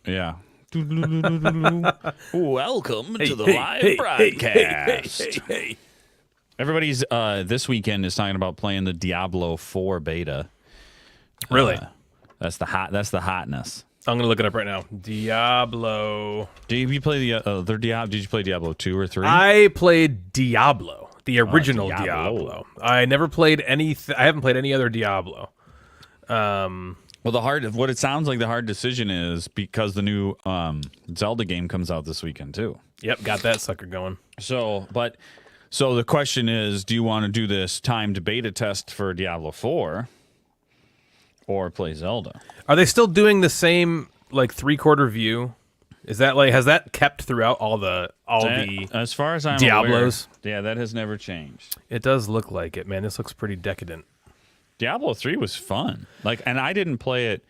Yeah. Welcome to the live broadcast. Everybody's this weekend is talking about playing the Diablo 4 beta. Really? That's the hotness. I'm gonna look it up right now. Diablo. Did you play the other Diablo? Did you play Diablo 2 or 3? I played Diablo, the original Diablo. I never played I haven't played any other Diablo. Well, what it sounds like the hard decision is because the new Zelda game comes out this weekend too. Yep, got that sucker going. So the question is, do you want to do this timed beta test for Diablo 4 or play Zelda? Are they still doing the same like 3/4 view? Is that has that kept throughout all the as far as I'm Diablos? Aware, yeah, that has never changed. It does look like it, man. This looks pretty decadent. Diablo 3 was fun. And I didn't play it.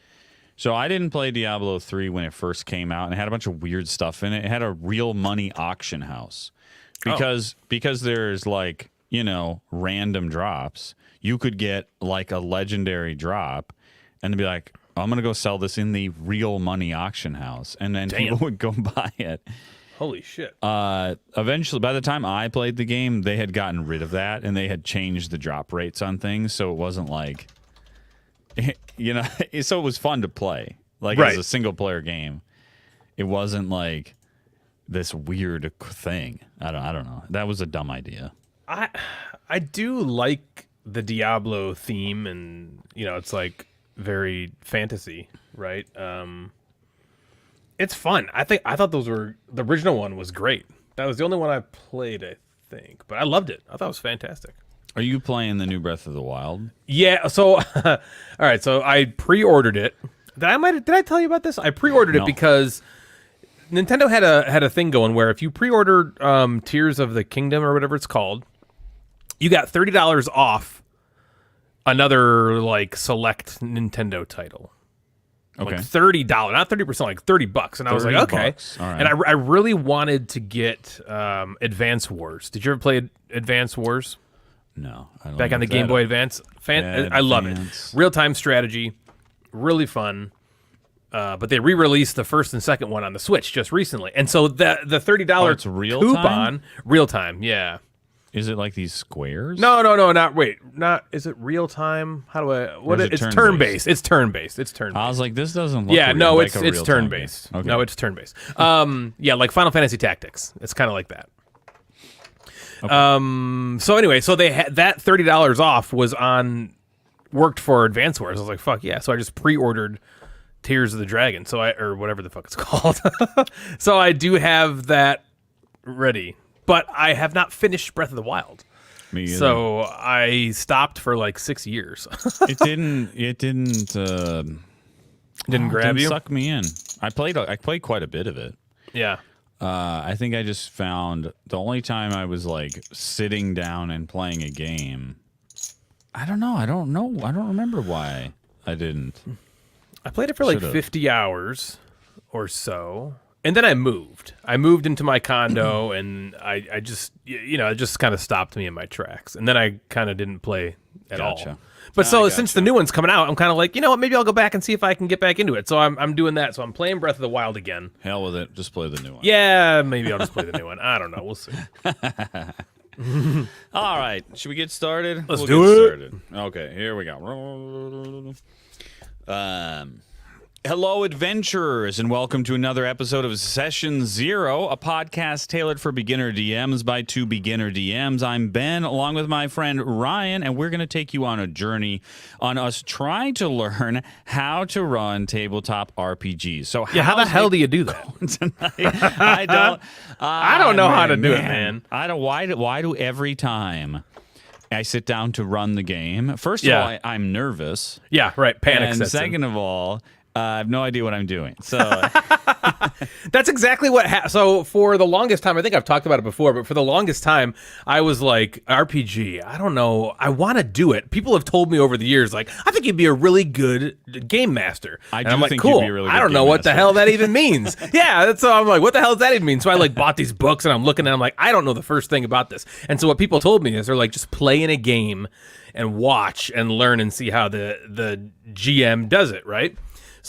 So I didn't play Diablo 3 when it first came out, and it had a bunch of weird stuff in it. It had a real money auction house. Because there's random drops. You could get like a legendary drop and be like, I'm going to go sell this in the real money auction house. And then people would go buy it. Holy shit. Eventually, by the time I played the game, they had gotten rid of that, and they had changed the drop rates on things, so it wasn't like, so it was fun to play. As a single-player game. It wasn't like this weird thing. I don't know. That was a dumb idea. I do like the Diablo theme, and, it's like very fantasy, right? It's fun. I thought the original one was great. That was the only one I played, I think. But I loved it. I thought it was fantastic. Are you playing the new Breath of the Wild? Yeah, so all right, so I pre-ordered it. Did I tell you about this? I pre-ordered it because Nintendo had a thing going where if you pre-ordered Tears of the Kingdom or whatever it's called, you got $30 off another select Nintendo title. Okay. Like $30, not 30%, like $30. And I was like, okay. All right. And I really wanted to get Advance Wars. Did you ever play Advance Wars? No. I don't Back on the Game Boy Advance? I love it. Real-time strategy. Really fun. But they re-released the first and second one on the Switch just recently. And so the $30 it's real coupon, time? Real time, yeah. Is it like these squares? No, not. Is it real time? How do I? It's turn-based. It's turn-based. I was like, this doesn't look. Yeah, no, like it's turn-based. Okay. No, it's turn-based. Yeah, like Final Fantasy Tactics. It's kind of like that. Okay. So anyway, so they had that $30 off worked for Advance Wars. I was like, fuck yeah. So I just pre-ordered Tears of the Dragon. Or whatever the fuck it's called. So I do have that ready. But I have not finished Breath of the Wild. Me either. So I stopped for 6 years. It didn't grab you? Suck me in. I played quite a bit of it. Yeah. I think I just found the only time I was sitting down and playing a game. I don't know. I don't remember why I didn't. I played it for 50 hours or so. And then I moved. I moved into my condo, and I just, it just kind of stopped me in my tracks. And then I kind of didn't play at all. But since the new one's coming out, I'm kind of like, you know what? Maybe I'll go back and see if I can get back into it. So I'm doing that. So I'm playing Breath of the Wild again. Hell with it. Just play the new one. Yeah, maybe I'll just play the new one. I don't know. We'll see. All right. Should we get started? Let's do it. Okay, here we go. Hello, adventurers, and welcome to another episode of Session Zero, a podcast tailored for beginner DMs by two beginner DMs. I'm Ben, along with my friend Ryan, and we're going to take you on a journey on us trying to learn how to run tabletop RPGs. So, how the hell do you do that? I don't know how to do it, man. I don't. Why do every time I sit down to run the game? First of all, I'm nervous. Yeah, right. Panic and sets in. Second of all, I have no idea what I'm doing. So that's exactly what happened. So for the longest time, I think I've talked about it before, but for the longest time, I was like, RPG, I don't know. I want to do it. People have told me over the years, I think you'd be a really good game master. I'm like, cool. You'd be a really good I don't know what the hell that even means. Yeah. So I'm like, what the hell does that even mean? So I bought these books and I'm looking and I'm like, I don't know the first thing about this. And so what people told me is they're like, just play in a game and watch and learn and see how the GM does it. Right.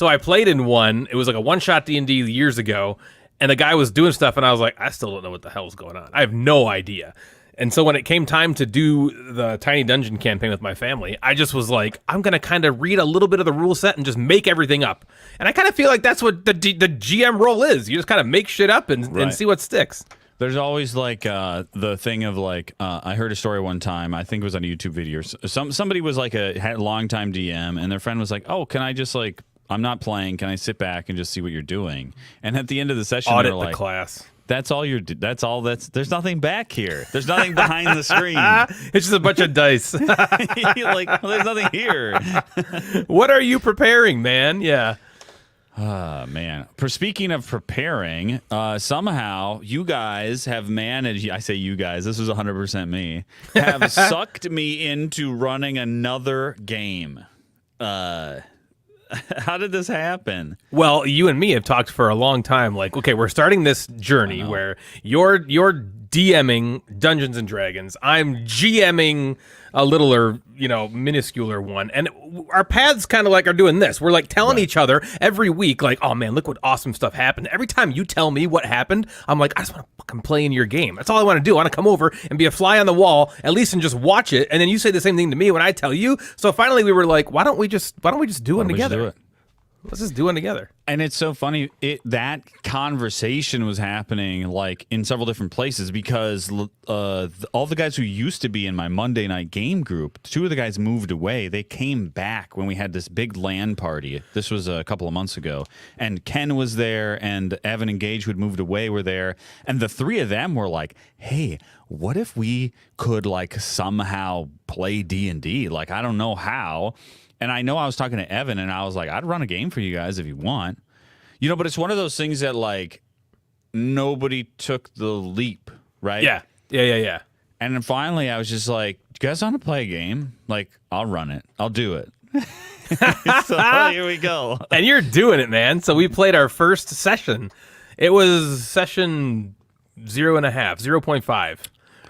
So I played in one. It was like a one-shot D&D years ago, and the guy was doing stuff, and I was like, I still don't know what the hell's going on. I have no idea. And so when it came time to do the Tiny Dungeon campaign with my family, I just was like, I'm going to kind of read a little bit of the rule set and just make everything up. And I kind of feel like that's what the GM role is. You just kind of make shit up and see what sticks. There's always like the thing of like I heard a story one time. I think it was on a YouTube video. Somebody was like had a longtime DM, and their friend was like, "Oh, can I just like I'm not playing. Can I sit back and just see what you're doing?" And at the end of the session, audit they're like, the class. That's all you're. That's all. There's nothing back here. There's nothing behind the screen. It's just a bunch of dice. Like there's nothing here. What are you preparing, man? Yeah. Man. Speaking of preparing, somehow you guys have managed, I say you guys, this was 100% me, have sucked me into running another game. How did this happen? Well, you and me have talked for a long time. Like, okay, we're starting this journey where you're DMing Dungeons and Dragons. I'm GMing a littler, minuscular one. And our paths kind of like are doing this. We're like telling each other every week, like, oh man, look what awesome stuff happened. Every time you tell me what happened, I'm like, I just want to fucking play in your game. That's all I want to do. I want to come over and be a fly on the wall, at least, and just watch it. And then you say the same thing to me when I tell you. So finally we were like, why don't we just do one together? Let's just do one together. And it's so funny, that conversation was happening like in several different places because all the guys who used to be in my Monday night game group, 2 of the guys moved away. They came back when we had this big LAN party. This was a couple of months ago. And Ken was there, and Evan and Gage, who had moved away, were there. And the 3 of them were like, hey, what if we could like somehow play D&D? Like, I don't know how. And I know I was talking to Evan, and I was like, I'd run a game for you guys if you want. But it's one of those things that, like, nobody took the leap, right? Yeah. And then finally, I was just like, you guys want to play a game? Like, I'll run it. I'll do it. So here we go. And you're doing it, man. So we played our first session. It was session 0.5.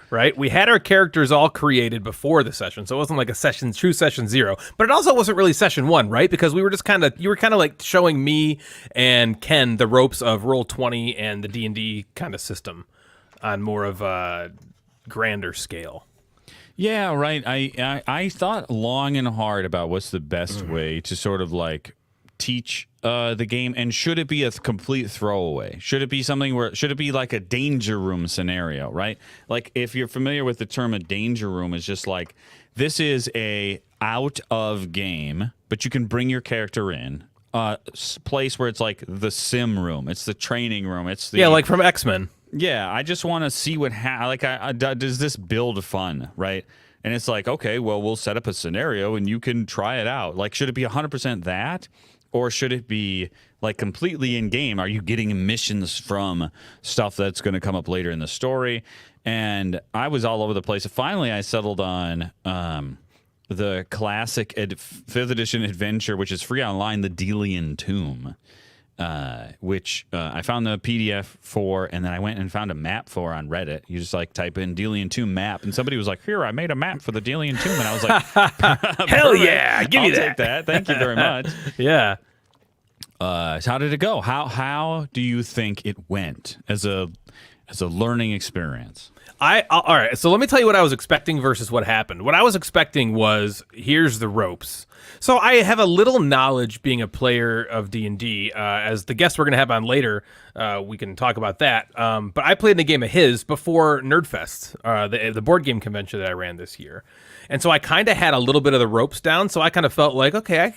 Right? We had our characters all created before the session, so it wasn't like a true session 0. But it also wasn't really session 1, right? Because we were just you were kind of like showing me and Ken the ropes of Roll20 and the D&D kind of system on more of a grander scale. Yeah, right. I thought long and hard about what's the best way to sort of like teach the game, and should it be a complete throwaway? Should it be something should it be like a danger room scenario, right? Like, if you're familiar with the term a danger room, is just like, this is a out of game, but you can bring your character in place where it's like the sim room, it's the training room, it's the like from X-Men. Yeah, I just want to see what does this build fun, right? And it's like, okay, well, we'll set up a scenario and you can try it out. Like, should it be 100% that? Or should it be like completely in game? Are you getting missions from stuff that's going to come up later in the story? And I was all over the place. Finally, I settled on the classic 5th edition adventure, which is free online, the Delian Tomb, which I found the PDF for, and then I went and found a map for on Reddit. You just like type in Delian Tomb map, and somebody was like, here, I made a map for the Delian Tomb. And I was like, hell yeah, give me that. I'll take that. Thank you very much. Yeah. So how did it go? How do you think it went as a learning experience? All right, so let me tell you what I was expecting versus what happened. What I was expecting was, here's the ropes. So I have a little knowledge being a player of D&D. As the guest we're going to have on later, we can talk about that. But I played in a game of his before Nerdfest, the board game convention that I ran this year. And so I kind of had a little bit of the ropes down, so I kind of felt like, okay,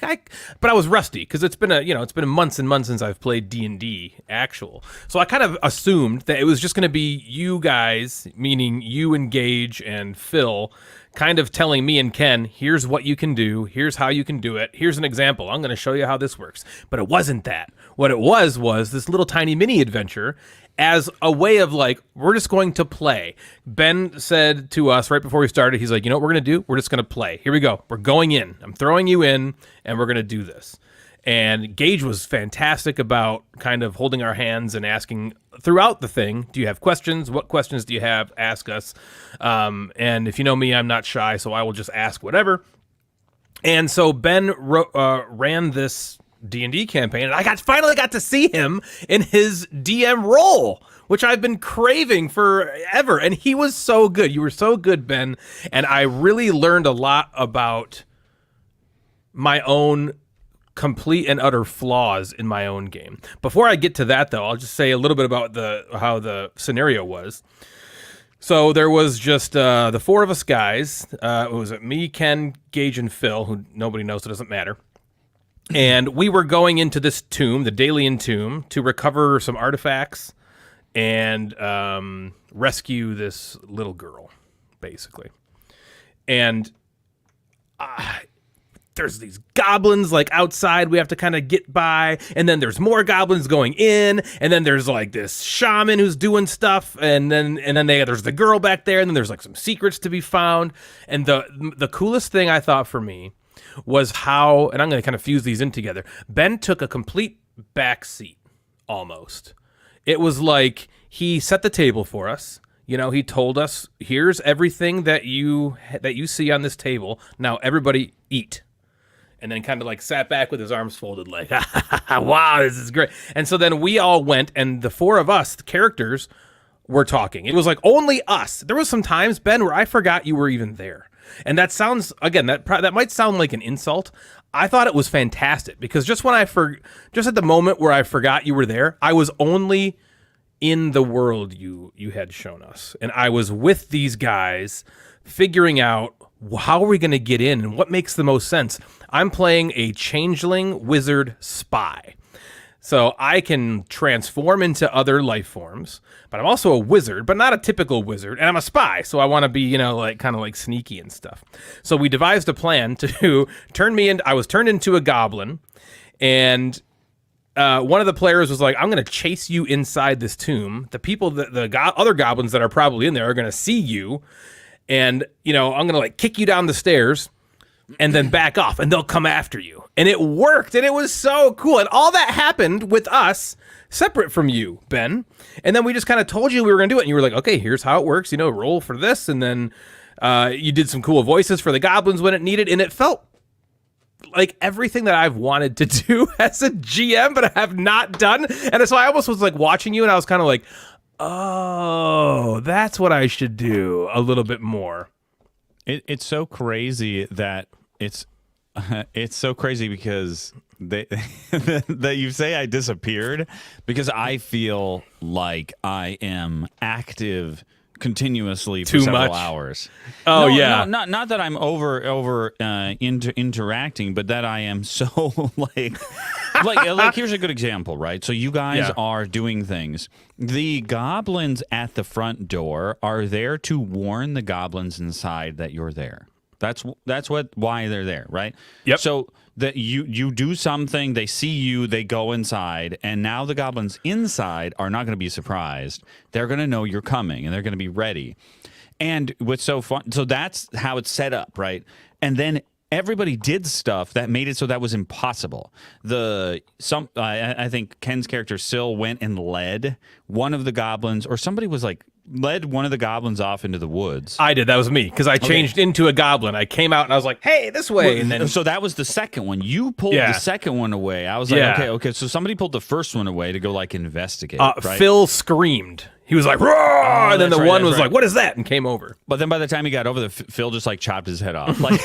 but I was rusty because it's been months and months since I've played D&D actual. So I kind of assumed that it was just going to be you guys, meaning you and Gage and Phil, kind of telling me and Ken, here's what you can do, here's how you can do it, here's an example, I'm going to show you how this works. But it wasn't that. What it was this little tiny mini adventure as a way of like, we're just going to play. Ben said to us right before we started, he's like, you know what we're going to do? We're just going to play. Here we go. We're going in. I'm throwing you in, and we're going to do this. And Gage was fantastic about kind of holding our hands and asking throughout the thing, do you have questions? What questions do you have? Ask us. And if you know me, I'm not shy, so I will just ask whatever. And so Ben ran this D&D campaign, and I finally got to see him in his DM role, which I've been craving forever. And he was so good. You were so good, Ben. And I really learned a lot about my own complete and utter flaws in my own game. Before I get to that, though, I'll just say a little bit about how the scenario was. So there was just the four of us guys. It was me, Ken, Gage, and Phil, who nobody knows, so it doesn't matter. And we were going into this tomb, the Dalian tomb, to recover some artifacts and rescue this little girl, basically. And there's these goblins like outside we have to kind of get by, and then there's more goblins going in, and then there's like this shaman who's doing stuff, and then there's the girl back there, and then there's like some secrets to be found. And the coolest thing I thought for me was how, and I'm going to kind of fuse these in together, Ben took a complete back seat almost. It was like he set the table for us. You know, he told us, here's everything that you see on this table. Now everybody eat. And then kind of like sat back with his arms folded like, wow, this is great. And so then we all went, and the four of us, the characters, were talking. It was like only us. There was some times, Ben, where I forgot you were even there. And that sounds, again, that might sound like an insult. I thought it was fantastic because just at the moment where I forgot you were there, I was only in the world you had shown us. And I was with these guys figuring out how are we going to get in and what makes the most sense. I'm playing a changeling wizard spy. So I can transform into other life forms, but I'm also a wizard, but not a typical wizard, and I'm a spy, so I want to be, you know, like kind of like sneaky and stuff. So we devised a plan to turn me into, I was turned into a goblin, and one of the players was like, I'm going to chase you inside this tomb. The people, other goblins that are probably in there are going to see you, and, you know, I'm going to like kick you down the stairs and then back off, and they'll come after you. And it worked, and it was so cool. And all that happened with us, separate from you, Ben. And then we just kind of told you we were going to do it, and you were like, okay, here's how it works. You know, roll for this. And then you did some cool voices for the goblins when it needed, and it felt like everything that I've wanted to do as a GM, but I have not done. And so I almost was like watching you, and I was kind of like, oh, that's what I should do a little bit more. It's so crazy that it's so crazy because that you say I disappeared, because I feel like I am active continuously for several hours. Oh, yeah. Not that I'm interacting, but that I am so like here's a good example, right? So you guys are doing things. The goblins at the front door are there to warn the goblins inside that you're there. That's why they're there, right? Yep. So that you do something, they see you, they go inside, and now the goblins inside are not going to be surprised. They're going to know you're coming, and they're going to be ready. And what's so fun, so that's how it's set up, right? And then everybody did stuff that made it so that was impossible. I think Ken's character Syl went and led one of the goblins, or somebody was like led one of the goblins off into the woods. I did. That was me, because I changed into a goblin. I came out and I was like, hey, this way. And then, so that was the second one. You pulled the second one away. I was like, okay. So somebody pulled the first one away to go like investigate. Right? Phil screamed. He was like, roar! And then the one was like, what is that? And came over. But then by the time he got over there, Phil just like chopped his head off. Like,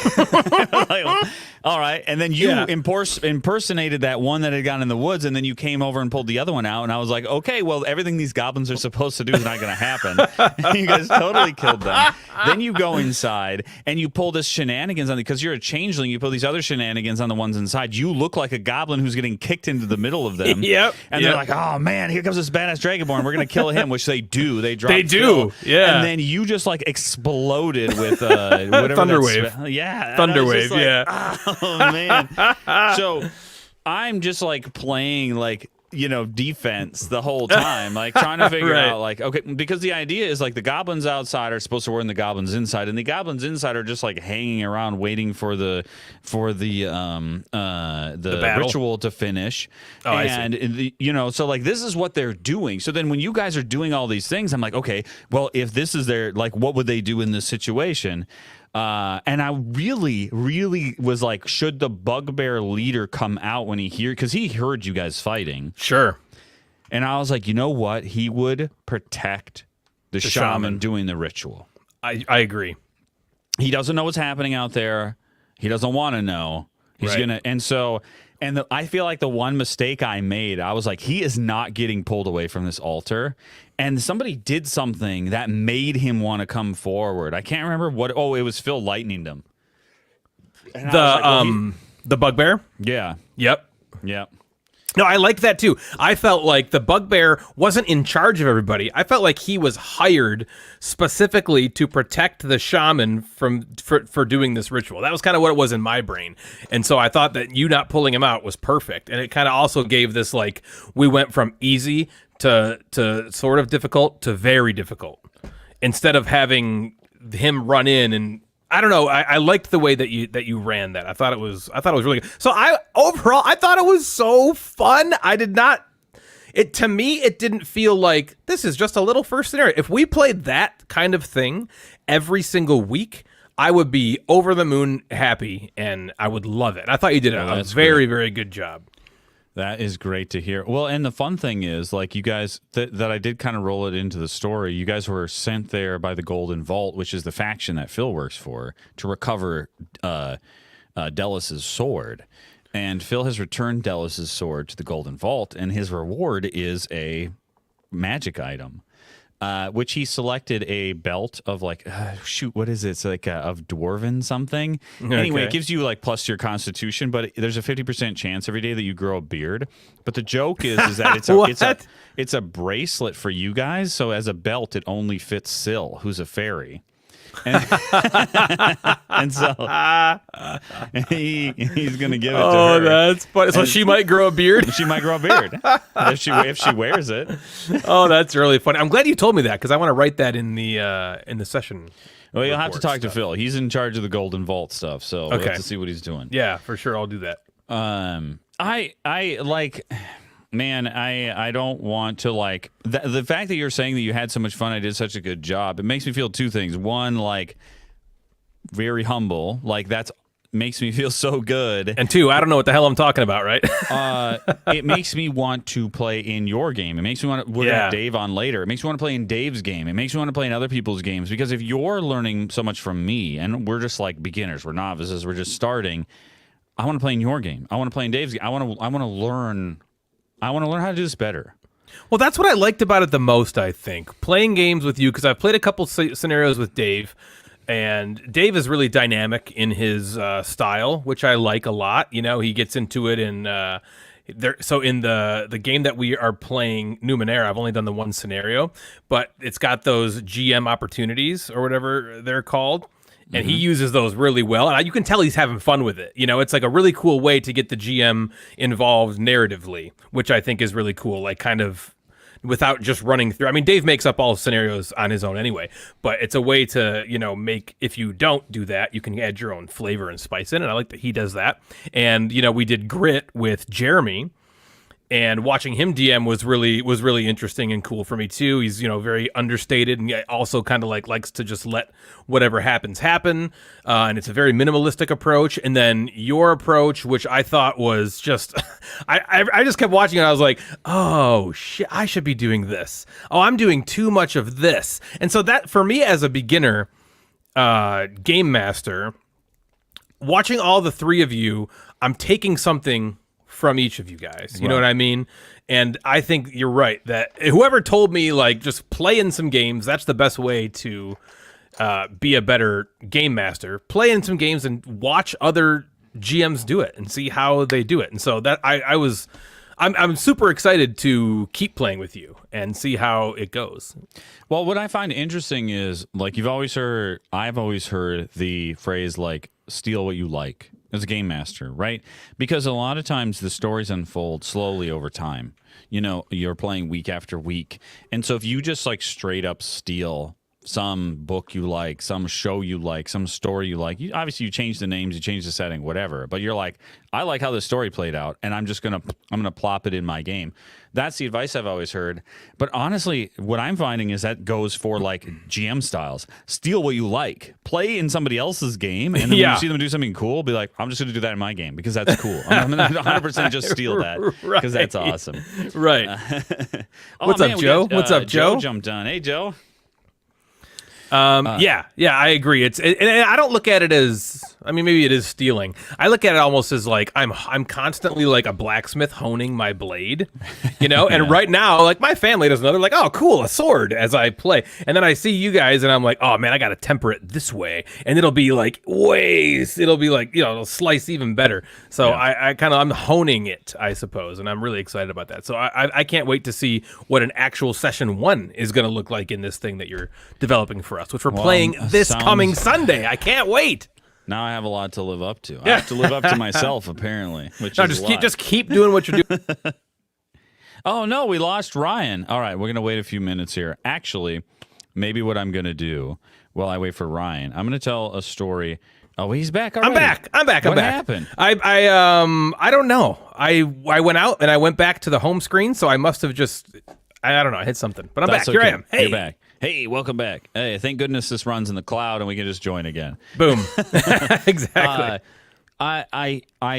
all right. And then you impersonated that one that had gone in the woods, and then you came over and pulled the other one out. And I was like, okay, well, everything these goblins are supposed to do is not going to happen. And you guys totally killed them. Then you go inside and you pull this shenanigans on because you're a changeling. You pull these other shenanigans on the ones inside. You look like a goblin who's getting kicked into the middle of them. And they're like, oh man, here comes this badass dragonborn. We're going to kill him, which they do. They drop. They do. Yeah. And then you just like exploded with whatever Thunderwave. Thunderwave. Like, yeah. Oh man. So I'm just like playing like, you know, defense the whole time, like trying to figure out like, okay, because the idea is like the goblins outside are supposed to warn the goblins inside, and the goblins inside are just like hanging around waiting for the ritual to finish. Oh, and you know, so like this is what they're doing. So then when you guys are doing all these things, I'm like, okay, well, if this is their like, what would they do in this situation? And I really, really was like, should the bugbear leader come out when because he heard you guys fighting. Sure. And I was like, you know what? He would protect the shaman doing the ritual. I agree. He doesn't know what's happening out there. He doesn't want to know. He's gonna, and so, I feel like the one mistake I made, I was like, he is not getting pulled away from this altar. And somebody did something that made him want to come forward. I can't remember what. Oh, it was Phil lightninged him. And the bugbear. Yeah. Yep. Yep. No, I liked that too. I felt like the bugbear wasn't in charge of everybody. I felt like he was hired specifically to protect the shaman for doing this ritual. That was kind of what it was in my brain. And so I thought that you not pulling him out was perfect. And it kind of also gave this, like, we went from easy to sort of difficult to very difficult. Instead of having him run in and I don't know. I liked the way that you ran that. I thought it was really good. So overall I thought it was so fun. To me it didn't feel like this is just a little first scenario. If we played that kind of thing every single week, I would be over the moon happy and I would love it. I thought you did a very, very good job. That is great to hear. Well, and the fun thing is, like, you guys, that I did kind of roll it into the story. You guys were sent there by the Golden Vault, which is the faction that Phil works for, to recover Delis's sword. And Phil has returned Delis's sword to the Golden Vault, and his reward is a magic item, which he selected a belt of, like, what is it? It's like of dwarven something. Okay. Anyway, it gives you, like, plus to your constitution, but there's a 50% chance every day that you grow a beard. But the joke is that it's a bracelet for you guys. So as a belt, it only fits Syl, who's a fairy. And, and so he's gonna give it to her. Oh, that's funny. So she might grow a beard. She might grow a beard if she wears it. Oh, that's really funny. I'm glad you told me that because I want to write that in the session. Well, you'll have to talk to Phil. He's in charge of the Golden Vault stuff, so we'll have to see what he's doing. Yeah, for sure. I'll do that. I like. Man, I don't want to, like, the fact that you're saying that you had so much fun, I did such a good job, it makes me feel two things. One, like, very humble, like, that's makes me feel so good. And two, I don't know what the hell I'm talking about, right? It makes me want to play in your game. It makes me want to, we're going to have Dave on later. It makes me want to play in Dave's game. It makes me want to play in other people's games, because if you're learning so much from me, and we're just like beginners, we're novices, we're just starting, I want to play in your game. I want to play in Dave's game. I want to learn how to do this better. Well, that's what I liked about it the most, I think. Playing games with you, because I've played a couple scenarios with Dave, and Dave is really dynamic in his style, which I like a lot. You know, he gets into it so in the game that we are playing, Numenera, I've only done the one scenario, but it's got those GM opportunities, or whatever they're called. And he uses those really well. And you can tell he's having fun with it. You know, it's like a really cool way to get the GM involved narratively, which I think is really cool. Like, kind of without just running through. I mean, Dave makes up all scenarios on his own anyway. But it's a way to, you know, if you don't do that, you can add your own flavor and spice in. And I like that he does that. And, you know, we did Grit with Jeremy. And watching him DM was really interesting and cool for me too. He's, you know, very understated and yet also kind of like likes to just let whatever happens happen. And it's a very minimalistic approach. And then your approach, which I thought was just, I just kept watching it. I was like, oh shit, I should be doing this. Oh, I'm doing too much of this. And so that for me as a beginner game master, watching all the three of you, I'm taking something from each of you guys. You know what I mean? And I think you're right that whoever told me, like, just play in some games, that's the best way to be a better game master. Play in some games and watch other GMs do it and see how they do it. And so that I'm super excited to keep playing with you and see how it goes. Well, what I find interesting is, like, I've always heard the phrase, like, steal what you like as a game master, right? Because a lot of times the stories unfold slowly over time. You know, you're playing week after week. And so if you just, like, straight up steal some book you like, some show you like, some story you like. Obviously, you change the names, you change the setting, whatever. But you're like, I like how this story played out, and I'm gonna plop it in my game. That's the advice I've always heard. But honestly, what I'm finding is that goes for like GM styles. Steal what you like, play in somebody else's game, and then when you see them do something cool, be like, I'm just gonna do that in my game because that's cool. I'm gonna 100% just steal that because that's awesome. Right. What's up, Joe? What's up, Joe? Joe jumped on. Hey, Joe. Yeah, I agree. And I don't look at it as, I mean, maybe it is stealing. I look at it almost as like I'm constantly like a blacksmith honing my blade, And right now, like my family doesn't know. They're like, oh, cool, a sword as I play, and then I see you guys, and I'm like, oh man, I got to temper it this way, and it'll be like it'll be like it'll slice even better. So I'm honing it, I suppose, and I'm really excited about that. So I can't wait to see what an actual session 1 is going to look like in this thing that you're developing for us, which we're playing this coming Sunday. I can't wait. Now I have a lot to live up to. I have to live up to myself, apparently. Just keep doing what you're doing. Oh no, we lost Ryan. All right, we're gonna wait a few minutes here. Actually, maybe what I'm gonna do while I wait for Ryan, I'm gonna tell a story. Oh, he's back already. I'm back. What happened? I don't know. I went out and I went back to the home screen, so I must have just I don't know. I hit something, but I'm back. Okay. Here I am. Hey, you're back. Hey, welcome back. Hey, thank goodness this runs in the cloud and we can just join again. Boom. Exactly.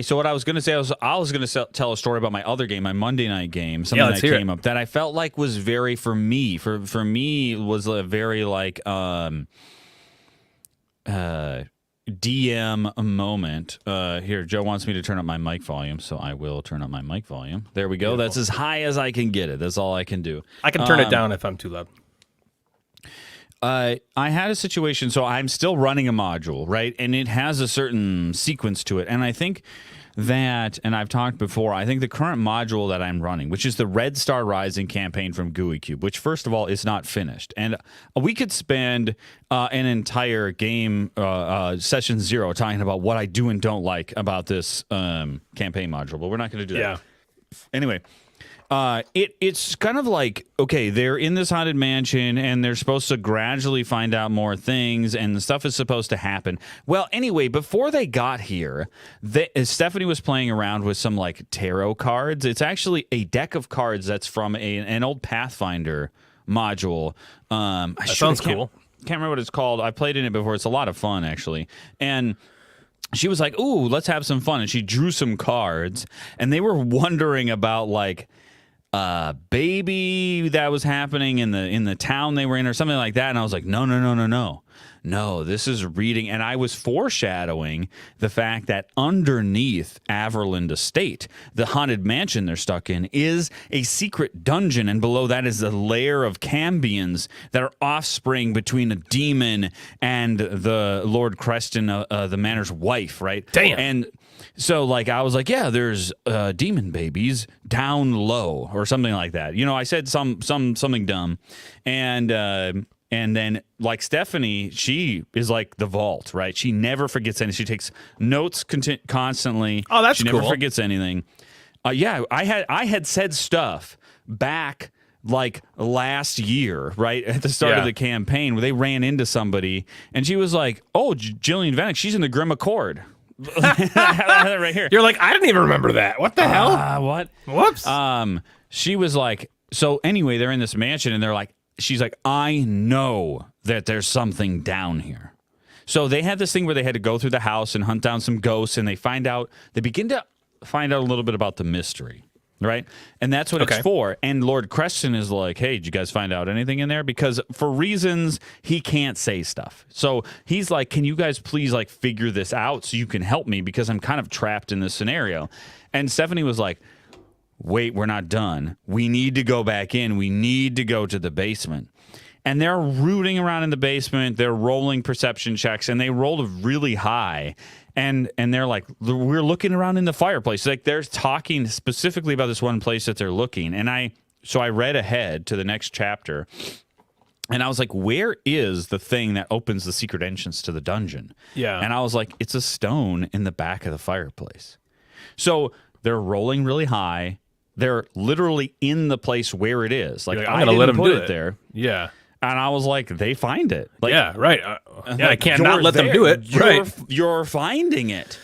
So what I was going to say, I was going to tell a story about my other game, my Monday night game, something that came up that I felt like was very, for me was a very like DM moment. Here, Joe wants me to turn up my mic volume, so I will turn up my mic volume. There we go. Beautiful. That's as high as I can get it. That's all I can do. I can turn it down if I'm too loud. I had a situation, so I'm still running a module, right? And it has a certain sequence to it. And I think that, and I've talked before, I think the current module that I'm running, which is the Red Star Rising campaign from GUI Cube, which first of all is not finished. And we could spend an entire game, session 0, talking about what I do and don't like about this campaign module, but we're not going to do that. Yeah. Anyway. It's kind of like, okay, they're in this haunted mansion and they're supposed to gradually find out more things and the stuff is supposed to happen. Well, anyway, before they got here, Stephanie was playing around with some like tarot cards. It's actually a deck of cards that's from an old Pathfinder module. That sounds cool. Can't remember what it's called. I played in it before. It's a lot of fun, actually. And she was like, ooh, let's have some fun. And she drew some cards and they were wondering about like, baby that was happening in the town they were in or something like that, and I was like, no, this is reading, and I was foreshadowing the fact that underneath Averland Estate, the haunted mansion they're stuck in, is a secret dungeon, and below that is a layer of Cambions that are offspring between a demon and the Lord Creston, the manor's wife, right? Damn. And so, like, I was like, yeah, there's demon babies down low or something like that. I said something dumb. And then, like, Stephanie, she is like the vault, right? She never forgets anything. She takes notes constantly. Oh, that's cool. She cool. never forgets anything. Yeah, I had said stuff back like last year, right at the start of the campaign, where they ran into somebody, and she was like, "Oh, Jillian Vanek, she's in the Grim Accord." Right here. You're like, I didn't even remember that. What the hell? What? Whoops. She was like, so anyway, they're in this mansion, and they're like, she's like, I know that there's something down here. So they had this thing where they had to go through the house and hunt down some ghosts, and they begin to find out a little bit about the mystery, right? And that's what it's for. And Lord Creston is like, hey, did you guys find out anything in there? Because for reasons, he can't say stuff. So he's like, can you guys please like figure this out so you can help me, because I'm kind of trapped in this scenario. And Stephanie was like, wait, we're not done. We need to go back in. We need to go to the basement. And they're rooting around in the basement. They're rolling perception checks, and they rolled really high. And they're like, we're looking around in the fireplace. Like, they're talking specifically about this one place that they're looking. And so I read ahead to the next chapter, and I was like, where is the thing that opens the secret entrance to the dungeon? Yeah. And I was like, it's a stone in the back of the fireplace. So they're rolling really high. They're literally in the place where it is. Like, I'm going to let them do it there. Yeah. And I was like, they find it. Like, yeah, right. I can't not let there. them do it. You're finding it.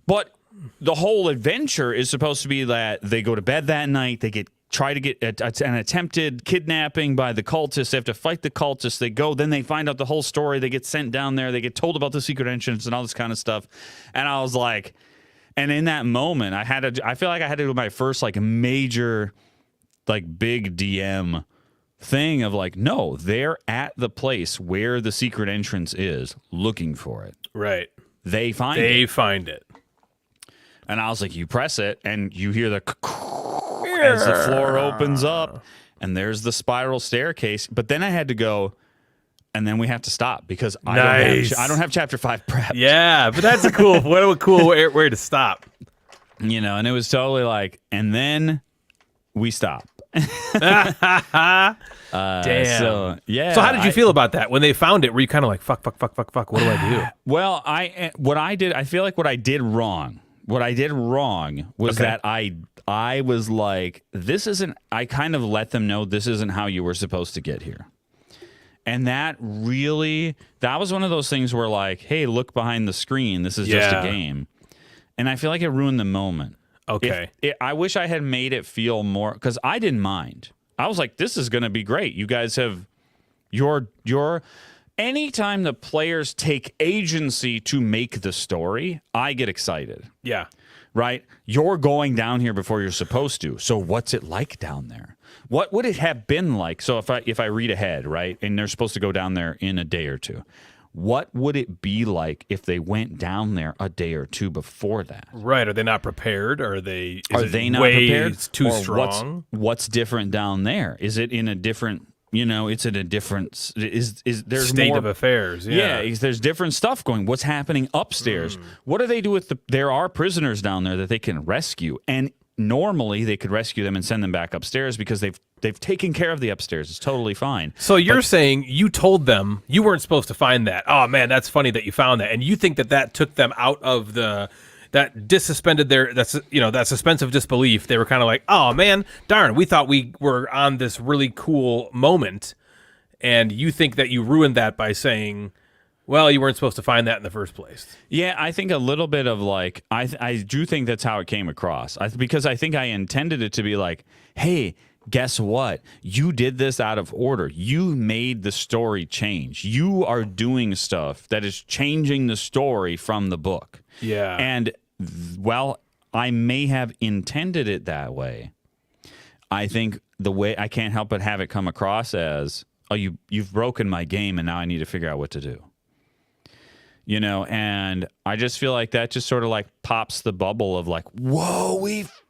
But the whole adventure is supposed to be that they go to bed that night, they try to get an attempted kidnapping by the cultists. They have to fight the cultists. They go, then they find out the whole story. They get sent down there. They get told about the secret entrance and all this kind of stuff. And I was like, and in that moment, I feel like I had to do my first like major, like big DM thing of like, no, they're at the place where the secret entrance is, looking for it. Right. They find it. And I was like, you press it, and you hear the as the floor opens up, and there's the spiral staircase. But then I had to go, and then we have to stop because I don't have chapter 5 prepped. Yeah, but that's a cool way to stop. You know, and it was totally like, and then we stop. Damn. So, yeah. So how did you feel about that when they found it? Were you kind of like, fuck? What do I do? Well, I feel like what I did wrong was that I was like, I kind of let them know this isn't how you were supposed to get here. And that was one of those things where like, hey, look behind the screen. This is just a game. And I feel like it ruined the moment. Okay. I wish I had made it feel more, because I didn't mind. I was like, this is going to be great. You guys have anytime the players take agency to make the story, I get excited. Yeah. Right? You're going down here before you're supposed to. So what's it like down there? What would it have been like? So if I read ahead, right, and they're supposed to go down there in a day or two, what would it be like if they went down there a day or two before that? Right. Are they not prepared? Are they not prepared? It's too strong? What's different down there? Is it in a different, it's in a different, is there's state more of affairs? Yeah. There's different stuff going. What's happening upstairs? What do they do with there are prisoners down there that they can rescue, and normally they could rescue them and send them back upstairs because they've taken care of the upstairs. It's totally fine. So you're saying you told them you weren't supposed to find that. Oh man, that's funny that you found that, and you think that took them out of that dissuspended that suspense of disbelief. They were kind of like, oh man, darn, we thought we were on this really cool moment, and you think that you ruined that by saying, well, you weren't supposed to find that in the first place. Yeah, I think a little bit of like, I do think that's how it came across. Because I think I intended it to be like, hey, guess what? You did this out of order. You made the story change. You are doing stuff that is changing the story from the book. Yeah. And while I may have intended it that way, I think the way I can't help but have it come across as, oh, you've broken my game and now I need to figure out what to do. And I just feel like that just sort of like pops the bubble of like, whoa,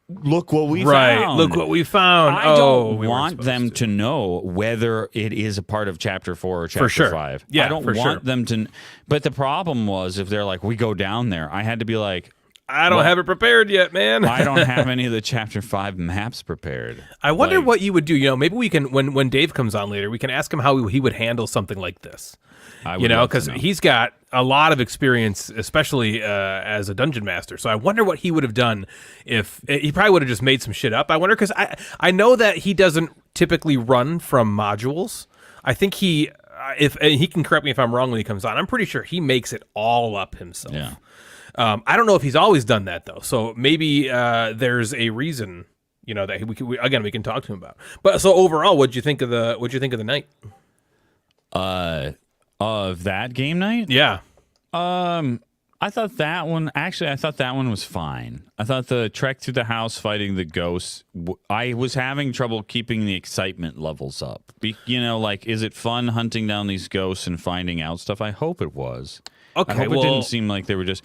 look what we found. Look what we found. I don't want them to know whether it is a part of chapter 4 or chapter 5. Yeah, I don't want them to. But the problem was if they're like, we go down there, I had to be like, I don't have it prepared yet, man. I don't have any of the chapter 5 maps prepared. I wonder what you would do. Maybe we can, when Dave comes on later, we can ask him how he would handle something like this. Because he's got a lot of experience, especially as a dungeon master. So I wonder what he would have done if he probably would have just made some shit up. I wonder, because I know that he doesn't typically run from modules. I think and he can correct me if I'm wrong when he comes on. I'm pretty sure he makes it all up himself. Yeah. I don't know if he's always done that though. So maybe there's a reason, that we can talk to him about. But so overall, what'd you think of the night? Of that game night? Yeah. I thought that one was fine. I thought the trek through the house fighting the ghosts, I was having trouble keeping the excitement levels up. Is it fun hunting down these ghosts and finding out stuff? I hope it was. Okay, I hope it didn't seem like they were just...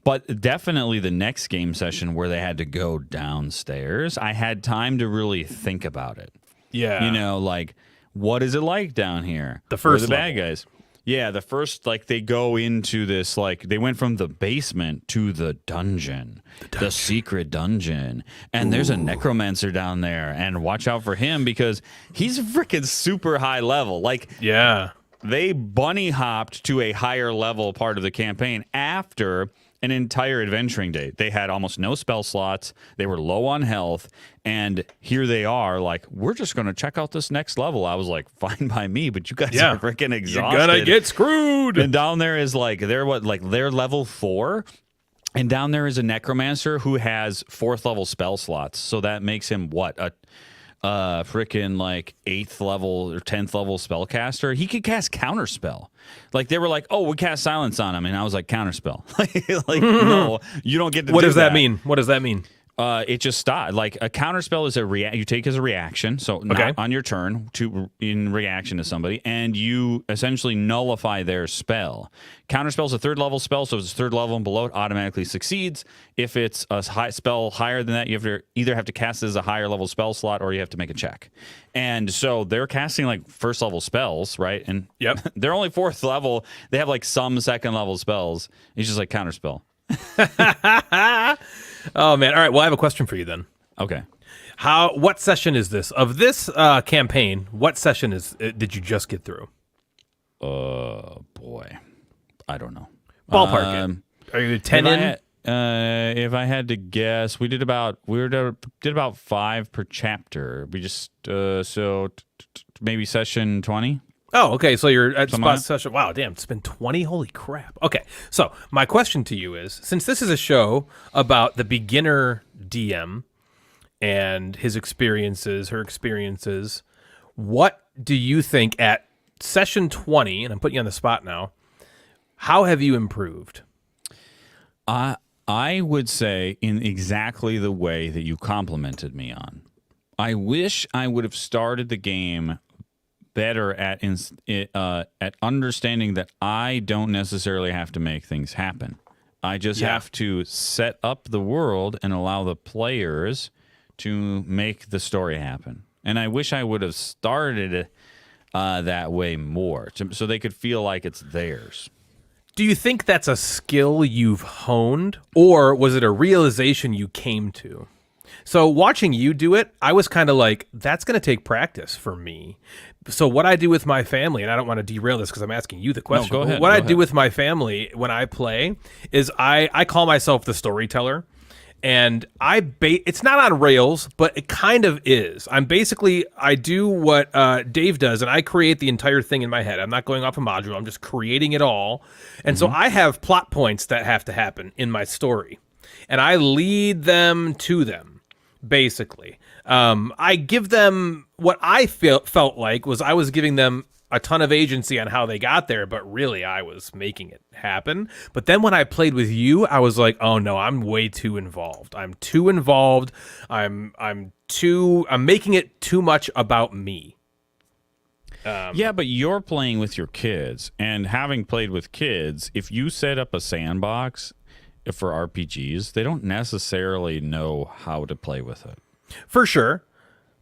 But definitely the next game session where they had to go downstairs, I had time to really think about it. Yeah. What is it like down here? The first the bad guys. Yeah, the first, they go into this, they went from the basement to the dungeon, the secret dungeon. And there's a necromancer down there. And watch out for him because he's freaking super high level. Yeah. They bunny hopped to a higher level part of the campaign after an entire adventuring day. They had almost no spell slots. They were low on health. And here they are, like, we're just going to check out this next level. I was like, fine by me, but you guys are freaking exhausted. You're going to get screwed. And down there is like, they're level 4. And down there is a necromancer who has 4th level spell slots. So that makes him what? A freaking like 8th level or 10th level spellcaster. He could cast counterspell. Like they were like, oh, we cast silence on him, and I was like, counterspell. like no, you don't get to. What does that mean? What does that mean? It just stopped. Like a counterspell is you take as a reaction, so not on your turn in reaction to somebody, and you essentially nullify their spell. Counterspell is a 3rd level spell, so if it's 3rd level and below, it automatically succeeds. If it's a high spell higher than that, you have to either cast it as a higher level spell slot, or you have to make a check. And so they're casting like 1st level spells, right? And they're only 4th level. They have like some 2nd level spells. It's just like counterspell. Oh man! All right. Well, I have a question for you then. Okay. What session is this of this campaign? What session did you just get through? Boy, I don't know. Ballpark it. Are you 10 in? If I had to guess, we did about 5 per chapter. We just maybe session 20. Oh, okay. So you're at spot session. Wow, damn, it's been 20. Holy crap. Okay. So my question to you is, since this is a show about the beginner DM and his experiences, her experiences, what do you think at session 20, and I'm putting you on the spot now, how have you improved? I would say in exactly the way that you complimented me on. I wish I would have started the game better at understanding that I don't necessarily have to make things happen. I just have to set up the world and allow the players to make the story happen. And I wish I would have started that way more, so they could feel like it's theirs. Do you think that's a skill you've honed, or was it a realization you came to? So watching you do it, I was kind of like, that's going to take practice for me. So what I do with my family, and I don't want to derail this because I'm asking you the question. No, go ahead. What I do with my family when I play is I call myself the storyteller. And it's not on rails, but it kind of is. I do what Dave does, and I create the entire thing in my head. I'm not going off a module. I'm just creating it all. And so I have plot points that have to happen in my story. And I lead them to them, basically. I give them what I felt like was I was giving them a ton of agency on how they got there, but really I was making it happen. But then when I played with you, I was like, oh no, I'm way too involved. I'm too involved. I'm making it too much about me. Yeah, but you're playing with your kids, and having played with kids, if you set up a sandbox for RPGs, they don't necessarily know how to play with it. For sure.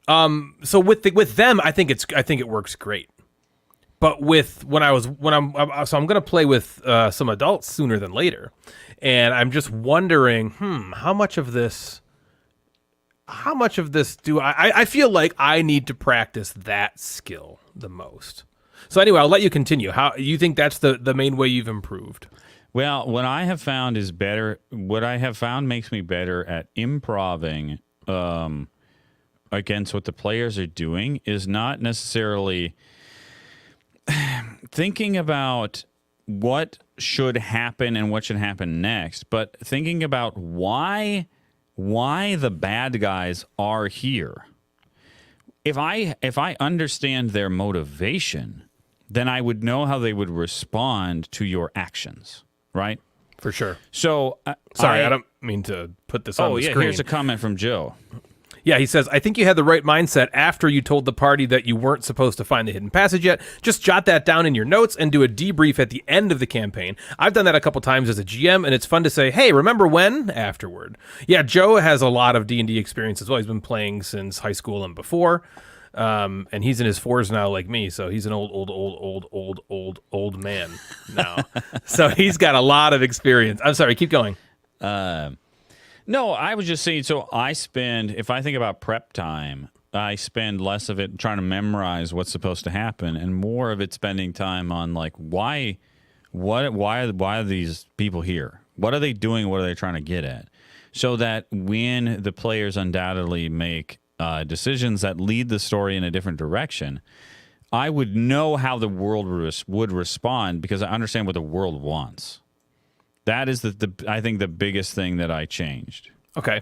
So with them, I think it works great. But I'm going to play with some adults sooner than later, and I'm just wondering, how much of this do I feel like I need to practice that skill the most. So anyway, I'll let you continue. How you think that's the main way you've improved? Well, what I have found makes me better at improving against what the players are doing is not necessarily thinking about what should happen and what should happen next, but thinking about why the bad guys are here. If I understand their motivation, then I would know how they would respond to your actions, right? For sure. So, sorry, I don't mean to put this on the screen. Here's a comment from Joe. Yeah, he says, I think you had the right mindset after you told the party that you weren't supposed to find the hidden passage yet. Just jot that down in your notes and do a debrief at the end of the campaign. I've done that a couple times as a GM, and it's fun to say, hey, remember when? Afterward. Yeah, Joe has a lot of D&D experience as well. He's been playing since high school and before. And he's in his 40s now like me, so he's an old man now. So he's got a lot of experience. I'm sorry, keep going. No, I was just saying, so if I think about prep time, I spend less of it trying to memorize what's supposed to happen and more of it spending time on like, why are these people here? What are they doing? What are they trying to get at? So that when the players undoubtedly make decisions that lead the story in a different direction, I would know how the world would respond because I understand what the world wants. That is I think the biggest thing that I changed. Okay.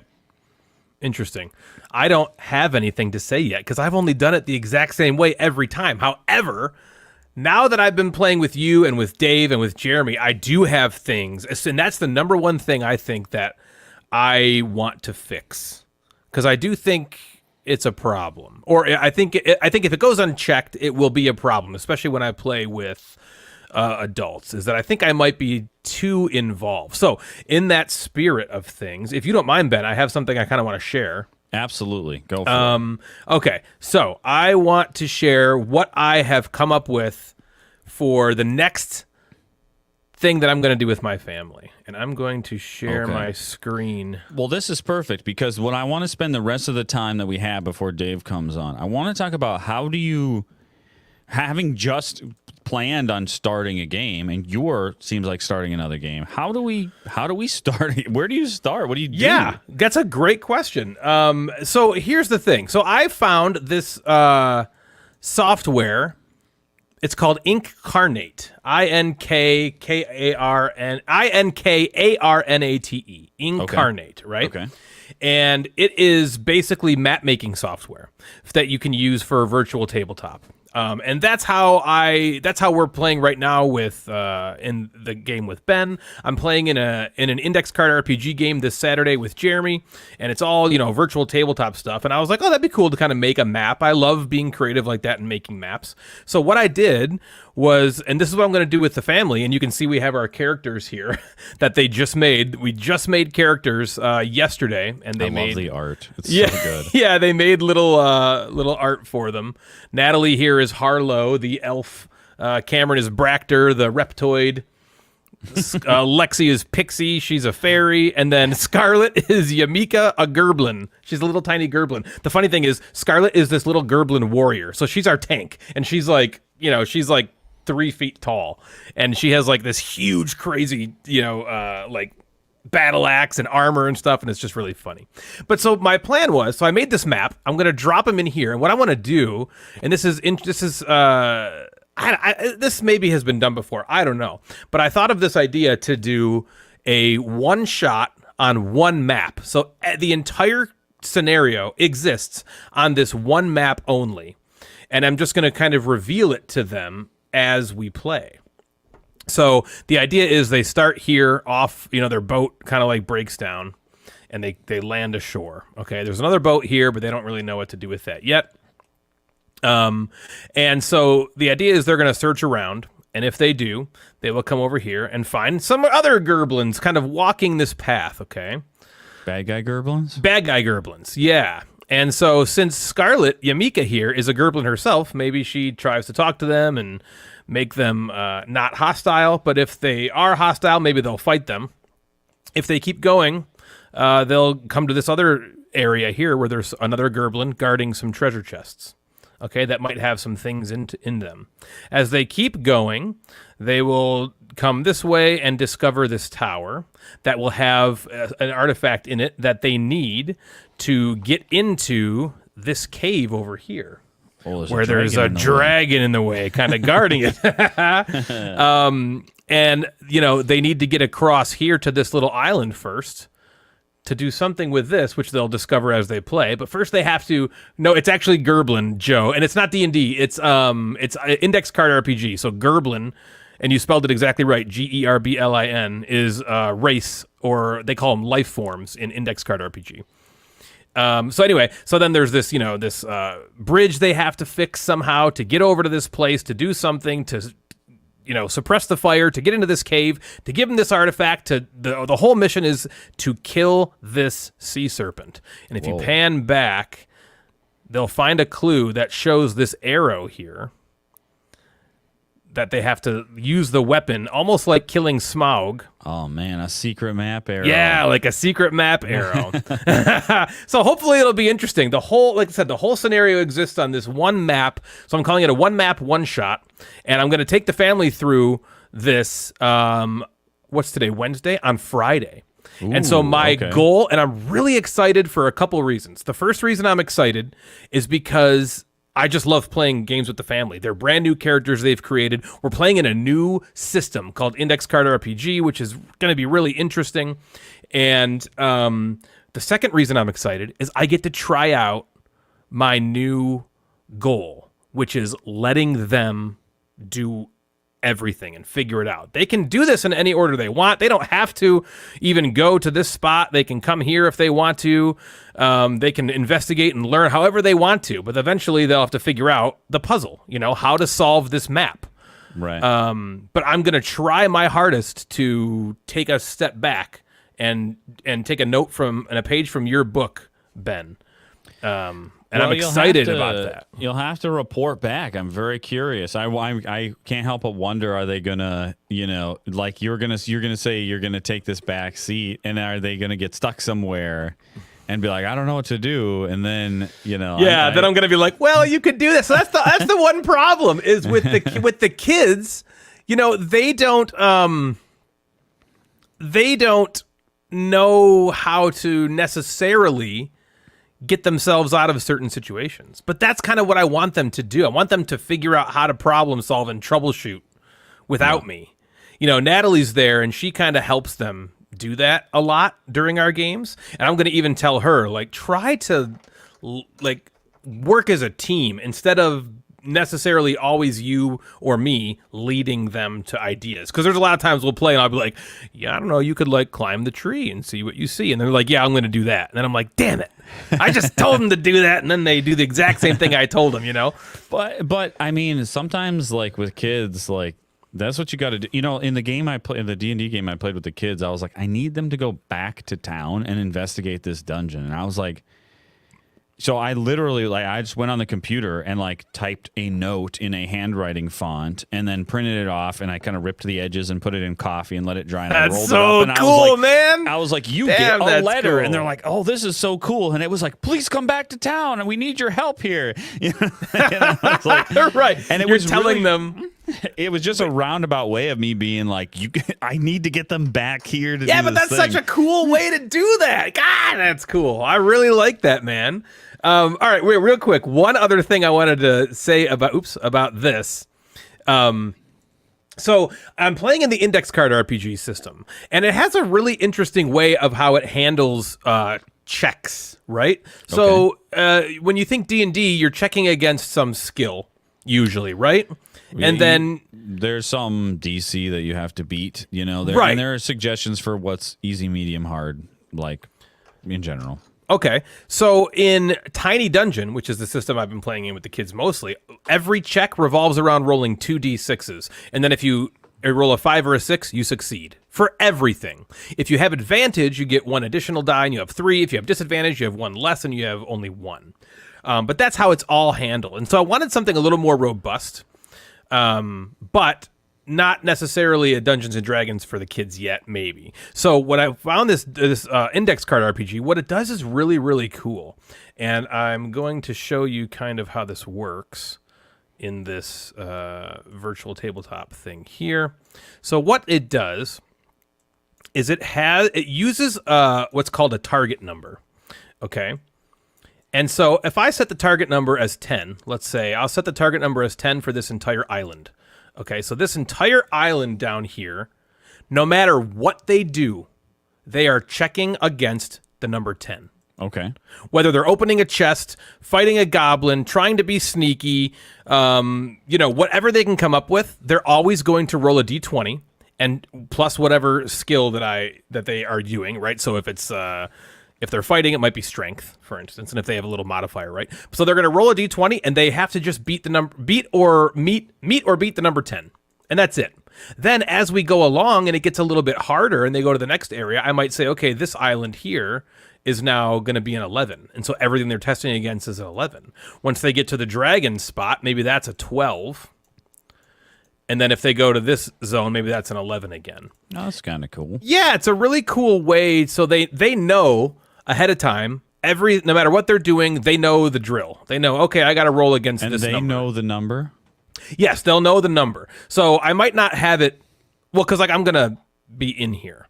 Interesting. I don't have anything to say yet because I've only done it the exact same way every time. However, now that I've been playing with you and with Dave and with Jeremy, I do have things. And that's the number one thing I think that I want to fix because I do think it's a problem. Or I think if it goes unchecked, it will be a problem, especially when I play with adults, is that I think I might be too involved. So in that spirit of things, if you don't mind, Ben, I have something I kind of want to share. Absolutely. Go for it. Okay. So I want to share what I have come up with for the next thing that I'm going to do with my family. And I'm going to share my screen. Well, this is perfect because what I want to spend the rest of the time that we have before Dave comes on, I want to talk about how do you, having just planned on starting a game and seems like starting another game, how do we start it? Where do you start? What do you do? Yeah, that's a great question. So here's the thing. So I found this software. It's called Incarnate. Inkarnate. Incarnate, right? Okay. And it is basically map making software that you can use for virtual tabletop. And that's how we're playing right now with in the game with Ben. I'm playing in an index card RPG game this Saturday with Jeremy, and it's all, virtual tabletop stuff. And I was like, oh, that'd be cool to kind of make a map. I love being creative like that and making maps. So what I did was, and this is what I'm going to do with the family, and you can see we have our characters here that they just made. We just made characters yesterday, and they made love the art. It's so good. Yeah, they made little art for them. Natalie here is Harlow, the elf. Cameron is Bractor, the reptoid. Lexi is Pixie, she's a fairy, and then Scarlet is Yamika, a gerblin. She's a little tiny gerblin. The funny thing is, Scarlet is this little gerblin warrior, so she's our tank, and she's like 3 feet tall, and she has like this huge, crazy, like battle axe and armor and stuff, and it's just really funny. But so my plan was, so I made this map. I'm gonna drop them in here, and what I want to do, and this maybe has been done before, I don't know, but I thought of this idea to do a one shot on one map. So the entire scenario exists on this one map only, and I'm just gonna kind of reveal it to them as we play. So the idea is they start here off, their boat kind of like breaks down and they land ashore. Okay, there's another boat here, but they don't really know what to do with that yet. And so the idea is they're going to search around, and if they do, they will come over here and find some other gerblins kind of walking this path, okay? Bad guy gerblins? Bad guy gerblins, yeah. And so since Scarlet, Yamika here, is a gerblin herself, maybe she tries to talk to them and make them not hostile, but if they are hostile, maybe they'll fight them. If they keep going, they'll come to this other area here where there's another gerblin guarding some treasure chests, okay, that might have some things in them. As they keep going, they will come this way and discover this tower that will have an artifact in it that they need to get into this cave over here. Where there's a dragon in the way, kind of guarding it. And, they need to get across here to this little island first to do something with this, which they'll discover as they play. But first they have to... No, it's actually Gerblin, Joe. And it's not D&D. It's index card RPG. So Gerblin, and you spelled it exactly right, Gerblin, is race, or they call them life forms in index card RPG. So anyway, so then there's this, this bridge they have to fix somehow to get over to this place, to do something, to, suppress the fire, to get into this cave, to give them this artifact. The whole mission is to kill this sea serpent. And if you pan back, they'll find a clue that shows this arrow here that they have to use the weapon, almost like killing Smaug. Oh, man, a secret map arrow. Yeah, like a secret map arrow. So hopefully it'll be interesting. Like I said, the whole scenario exists on this one map. So I'm calling it a one map, one shot. And I'm going to take the family through this with what's today, Wednesday? On Friday. Ooh, and so my goal, and I'm really excited for a couple of reasons. The first reason I'm excited is because I just love playing games with the family. They're brand new characters they've created. We're playing in a new system called Index Card RPG, which is going to be really interesting. And the second reason I'm excited is I get to try out my new goal, which is letting them do everything and figure it out. They can do this in any order they want. They don't have to even go to this spot. They can come here if they want to. They can investigate and learn however they want to, but eventually they'll have to figure out the puzzle, how to solve this map. Right. But I'm going to try my hardest to take a step back and take a note and a page from your book, Ben. And I'm excited about that. You'll have to report back. I'm very curious. I can't help but wonder: are they gonna, like you're gonna say you're gonna take this back seat, and are they gonna get stuck somewhere and be like, I don't know what to do, and then then I'm gonna be like, well, you could do this. So that's the one problem is with the kids. They don't know how to necessarily get themselves out of certain situations. But that's kind of what I want them to do. I want them to figure out how to problem solve and troubleshoot without me. Natalie's there and she kind of helps them do that a lot during our games. And I'm going to even tell her, try to work as a team instead of necessarily always you or me leading them to ideas. Because there's a lot of times we'll play and I'll be like, yeah, I don't know, you could climb the tree and see what you see. And they're like, yeah, I'm going to do that. And then I'm like, damn it, I just told them to do that. And then they do the exact same thing I told them, But I mean, sometimes with kids, that's what you got to do. In the game in the D&D game I played with the kids, I was like, I need them to go back to town and investigate this dungeon. And I was like, so I literally I just went on the computer and typed a note in a handwriting font and then printed it off, and I kind of ripped the edges and put it in coffee and let it dry. And I rolled it up, and cool, man. I was like, you get a letter, cool. And they're like, oh, this is so cool. And it was like, please come back to town, and we need your help here. And I was like, right. And You're telling them. It was just a roundabout way of me being like, I need to get them back here to do but that's such a cool way to do that. God, that's cool. I really like that, man. All right, wait, real quick. One other thing I wanted to say about this. So I'm playing in the Index Card RPG system, and it has a really interesting way of how it handles checks, right? So when you think D&D, you're checking against some skill, usually, right? And then there's some DC that you have to beat, right. And there are suggestions for what's easy, medium, hard, in general. Okay, so in Tiny Dungeon, which is the system I've been playing in with the kids mostly, every check revolves around rolling 2d6s. And then if you roll a 5 or a 6, you succeed. For everything. If you have advantage, you get 1 additional die and you have 3. If you have disadvantage, you have 1 less and you have only 1. But that's how it's all handled. And so I wanted something a little more robust, but not necessarily a Dungeons and Dragons for the kids yet, maybe. So what I found this Index Card RPG, what it does is really, really cool. And I'm going to show you kind of how this works in this virtual tabletop thing here. So what it does is it uses what's called a target number, okay? And so if I set the target number as 10, let's say I'll set the target number as 10 for this entire island. Okay, so this entire island down here, no matter what they do, they are checking against the number 10. Okay. Whether they're opening a chest, fighting a goblin, trying to be sneaky, whatever they can come up with, they're always going to roll a d20 and plus whatever skill that they are doing, right? So if they're fighting, it might be strength, for instance, and if they have a little modifier, right? So they're going to roll a d20, and they have to just beat the number, beat or beat the number 10, and that's it. Then as we go along, and it gets a little bit harder, and they go to the next area, I might say, okay, this island here is now going to be an 11, and so everything they're testing against is an 11. Once they get to the dragon spot, maybe that's a 12. And then if they go to this zone, maybe that's an 11 again. Oh, that's kind of cool. Yeah, it's a really cool way. So they know ahead of time, no matter what they're doing, they know the drill. They know, okay, I got to roll against this number. And they know the number? Yes, they'll know the number. So I might not have it, well, because I'm going to be in here,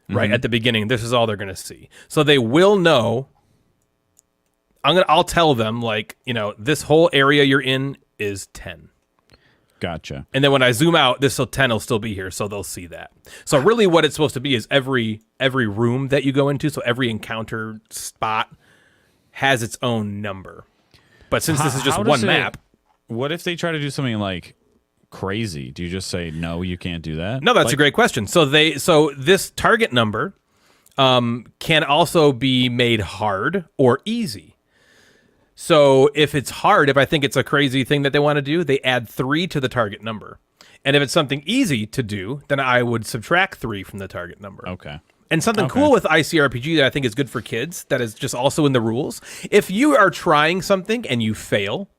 right? At the beginning, this is all they're going to see. So they will know. I'll tell them, like, this whole area you're in is 10. Gotcha. And then when I zoom out, this 10 will still be here, so they'll see that. So really what it's supposed to be is every room that you go into, so every encounter spot has its own number. But since this is just one map... What if they try to do something like crazy? Do you just say, no, you can't do that? No, that's a great question. So this target number can also be made hard or easy. So if it's hard, if I think it's a crazy thing that they want to do, they add 3 to the target number. And if it's something easy to do, then I would subtract 3 from the target number. Okay. And something cool with ICRPG that I think is good for kids, that is just also in the rules. If you are trying something and you fail,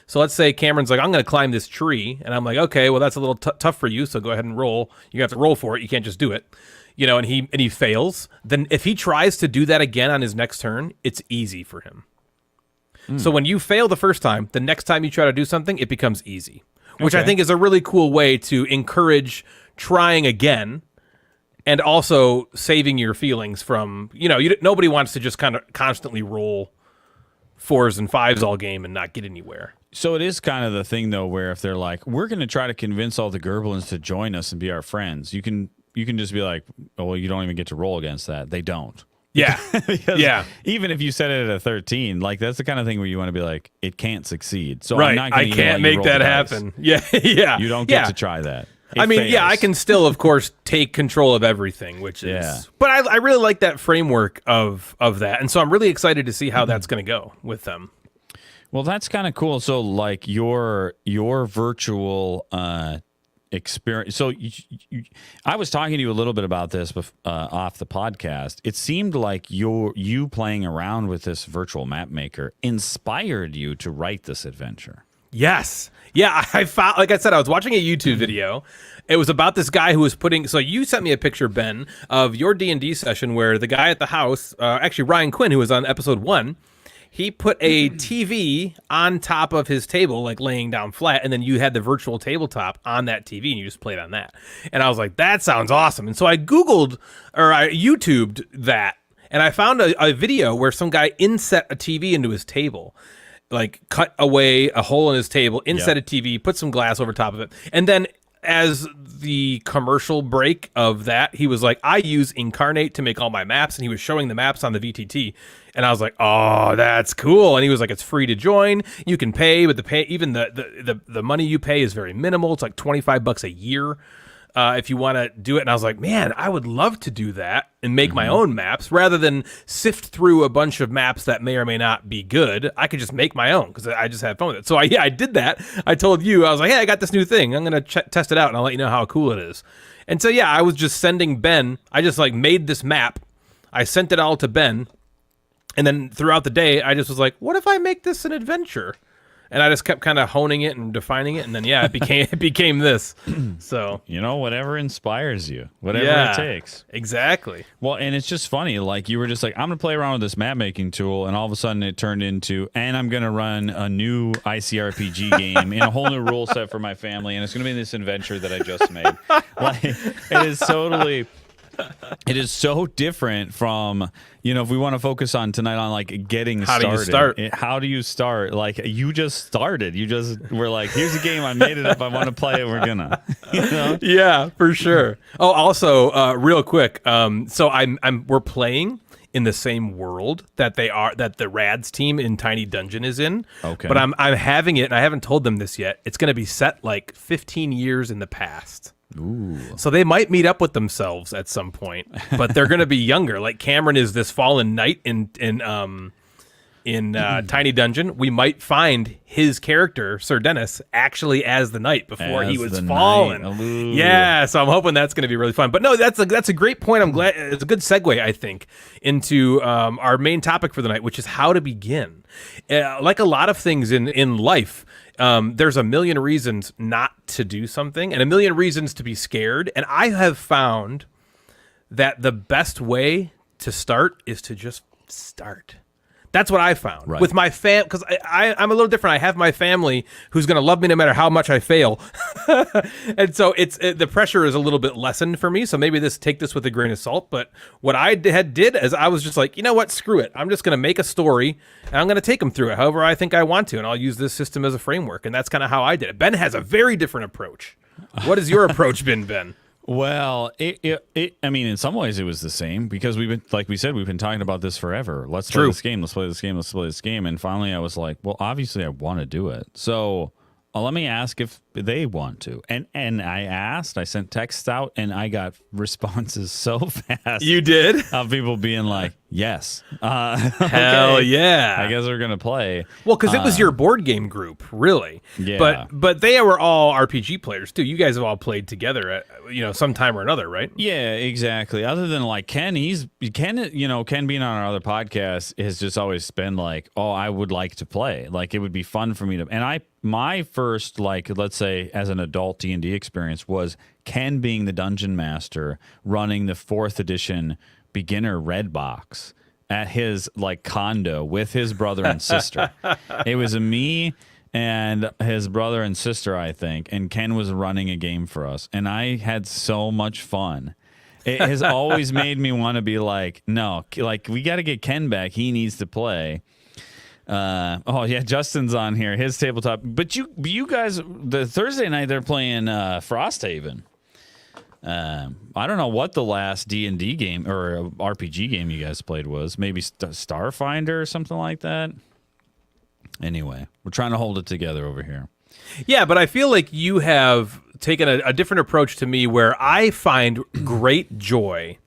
so let's say Cameron's like, I'm going to climb this tree. And I'm like, okay, well, that's a little tough for you. So go ahead and roll. You have to roll for it. You can't just do it. And he fails. Then if he tries to do that again on his next turn, it's easy for him. So when you fail the first time, the next time you try to do something, it becomes easy, which I think is a really cool way to encourage trying again and also saving your feelings from, nobody wants to just kind of constantly roll 4s and 5s all game and not get anywhere. So it is kind of the thing, though, where if they're like, we're going to try to convince all the Gerblins to join us and be our friends, you can just be like, oh, well, you don't even get to roll against that. They don't. Yeah. Yeah. Even if you set it at a 13, like that's the kind of thing where you want to be like, it can't succeed. So right. I'm not I can't make that happen. Yeah. Yeah. You don't get to try that. It fails. I can still, of course, take control of everything, which is. Yeah. But I really like that framework of that, and so I'm really excited to see how that's going to go with them. Well, that's kind of cool. So, like your virtual experience. So, I was talking to you a little bit about this off the podcast. It seemed like you playing around with this virtual map maker inspired you to write this adventure. Yes. Yeah, I found, like I said, I was watching a YouTube video. It was about this guy who was so you sent me a picture, Ben, of your D&D session where the guy at the house, actually Ryan Quinn, who was on episode 1, he put a TV on top of his table, like laying down flat, and then you had the virtual tabletop on that TV, and you just played on that. And I was like, that sounds awesome. And so I Googled, or I YouTubed that, and I found a video where some guy inset a TV into his table. Like cut away a hole in his table, inset a TV, put some glass over top of it. And then as the commercial break of that, he was like, I use Incarnate to make all my maps. And he was showing the maps on the VTT. And I was like, oh, that's cool. And he was like, it's free to join. You can pay, but even the money you pay is very minimal. It's like $25 a year. If you want to do it. And I was like, man, I would love to do that and make my own maps rather than sift through a bunch of maps that may or may not be good. I could just make my own because I just had fun with it. So I did that. I told you, I was like, hey, I got this new thing. I'm going to test it out and I'll let you know how cool it is. And so, I was just sending Ben. I just made this map. I sent it all to Ben. And then throughout the day, I just was like, what if I make this an adventure? And I just kept kind of honing it and defining it, and then it became this. So whatever inspires you, whatever it takes. Exactly. Well, and it's just funny, like you were just like, I'm gonna play around with this map making tool, and all of a sudden it turned into, and I'm gonna run a new ICRPG game in a whole new rule set for my family, and it's gonna be this adventure that I just made. Like it is so different from, if we want to focus on tonight on like getting started. How do you start? Like you just started. You just were like, here's a game. I made it up. I want to play it. We're gonna. Yeah, for sure. Oh, also, real quick. So we're playing in the same world that the Rads team in Tiny Dungeon is in. Okay. But I'm having it, and I haven't told them this yet. It's going to be set like 15 years in the past. Ooh. So they might meet up with themselves at some point, but they're going to be younger. Like Cameron is this fallen knight in Tiny Dungeon. We might find his character, Sir Dennis, actually as the knight before he was fallen. Yeah, so I'm hoping that's going to be really fun. But no, that's a great point. I'm glad it's a good segue, I think, into our main topic for the night, which is how to begin. Like a lot of things in life. There's a million reasons not to do something and a million reasons to be scared. And I have found that the best way to start is to just start. That's what I found Right. with my because I'm a little different. I have my family who's going to love me no matter how much I fail, and so the pressure is a little bit lessened for me. So maybe take this with a grain of salt. But what I did is I was just like, you know what, screw it. I'm just going to make a story and I'm going to take them through it however I think I want to, and I'll use this system as a framework. And that's kind of how I did it. Ben has a very different approach. What has your approach been, Ben? Well, I mean, in some ways it was the same because we've been talking about this forever. Let's play this game. Let's play this game. Let's play this game. And finally I was like, well, obviously I want to do it. So let me ask if they want to. And I asked, I sent texts out, and I got responses so fast. You did? Of people being like, yes. Hell okay, yeah. I guess we're going to play. Well, because it was your board game group, really. Yeah. But they were all RPG players, too. You guys have all played together at, some time or another, right? Yeah, exactly. Other than like Ken being on our other podcast has just always been like, oh, I would like to play. Like, it would be fun for me to. And my first, like, let's say as an adult D&D experience was Ken being the dungeon master running the 4th edition beginner red box at his like condo with his brother and sister. It was me and his brother and sister, I think, and Ken was running a game for us, and I had so much fun. It has always made me want to be like, no, like, we got to get Ken back. He needs to play. Oh yeah, Justin's on here. His tabletop, but you guys, the Thursday night they're playing Frosthaven. I don't know what the last D&D game or RPG game you guys played was. Maybe Starfinder or something like that. Anyway, we're trying to hold it together over here. Yeah, but I feel like you have taken a different approach to me where I find great joy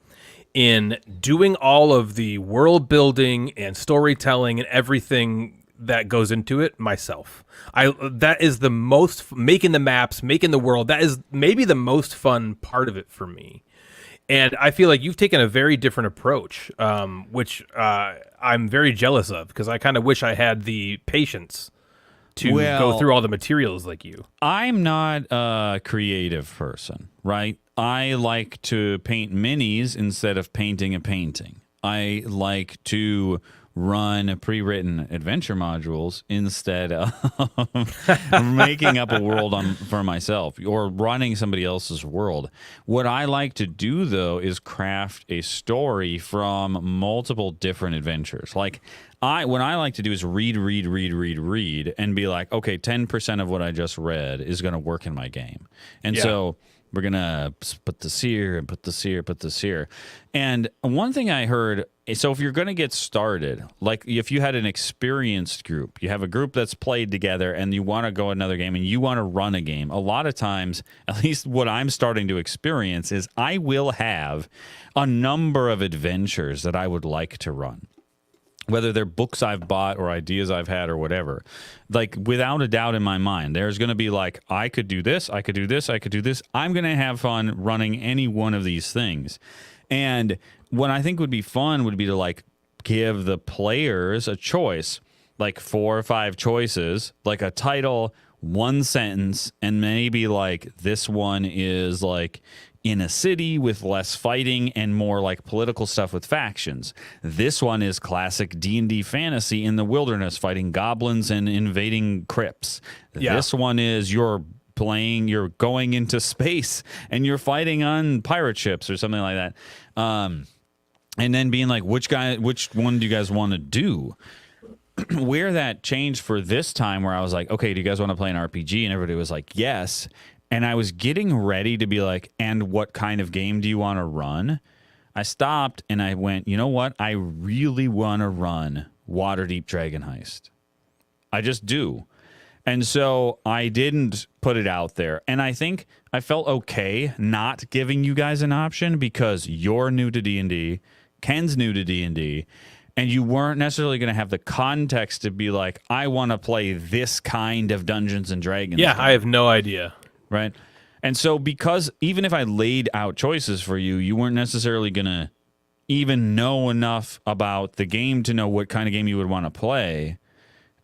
in doing all of the world building and storytelling and everything that goes into it myself. That is the most, making the maps, making the world, that is maybe the most fun part of it for me. And I feel like you've taken a very different approach, which I'm very jealous of, because I kind of wish I had the patience to go through all the materials like you. I'm not a creative person, right? I like to paint minis instead of painting a painting. I like to run pre-written adventure modules instead of making up a world for myself or running somebody else's world. What I like to do, though, is craft a story from multiple different adventures. Like, what I like to do is read, and be like, okay, 10% of what I just read is going to work in my game. And so we're going to put this here and put this here, put this here. And one thing I heard, so if you're going to get started, like if you had an experienced group, you have a group that's played together and you want to go another game and you want to run a game, a lot of times, at least what I'm starting to experience is I will have a number of adventures that I would like to run. Whether they're books I've bought or ideas I've had or whatever, like without a doubt in my mind, there's going to be like, I could do this, I could do this, I could do this. I'm going to have fun running any one of these things. And what I think would be fun would be to like give the players a choice, like 4 or 5 choices, like a title, 1 sentence, and maybe like this one is like in a city with less fighting and more like political stuff with factions. This one is classic D&D fantasy in the wilderness fighting goblins and invading crypts. Yeah. This one is you're going into space and you're fighting on pirate ships or something like that. And then being like, which one do you guys want to do? Where that changed for this time, where I was like, okay, do you guys want to play an RPG? And everybody was like, yes. And I was getting ready to be like, and what kind of game do you want to run? I stopped and I went, you know what? I really want to run Waterdeep Dragon Heist. I just do. And so I didn't put it out there. And I think I felt okay not giving you guys an option because you're new to D&D, Ken's new to D&D, and you weren't necessarily going to have the context to be like, I want to play this kind of Dungeons and Dragons. Yeah, I have no idea. Right. And so because even if I laid out choices for you, you weren't necessarily going to even know enough about the game to know what kind of game you would want to play.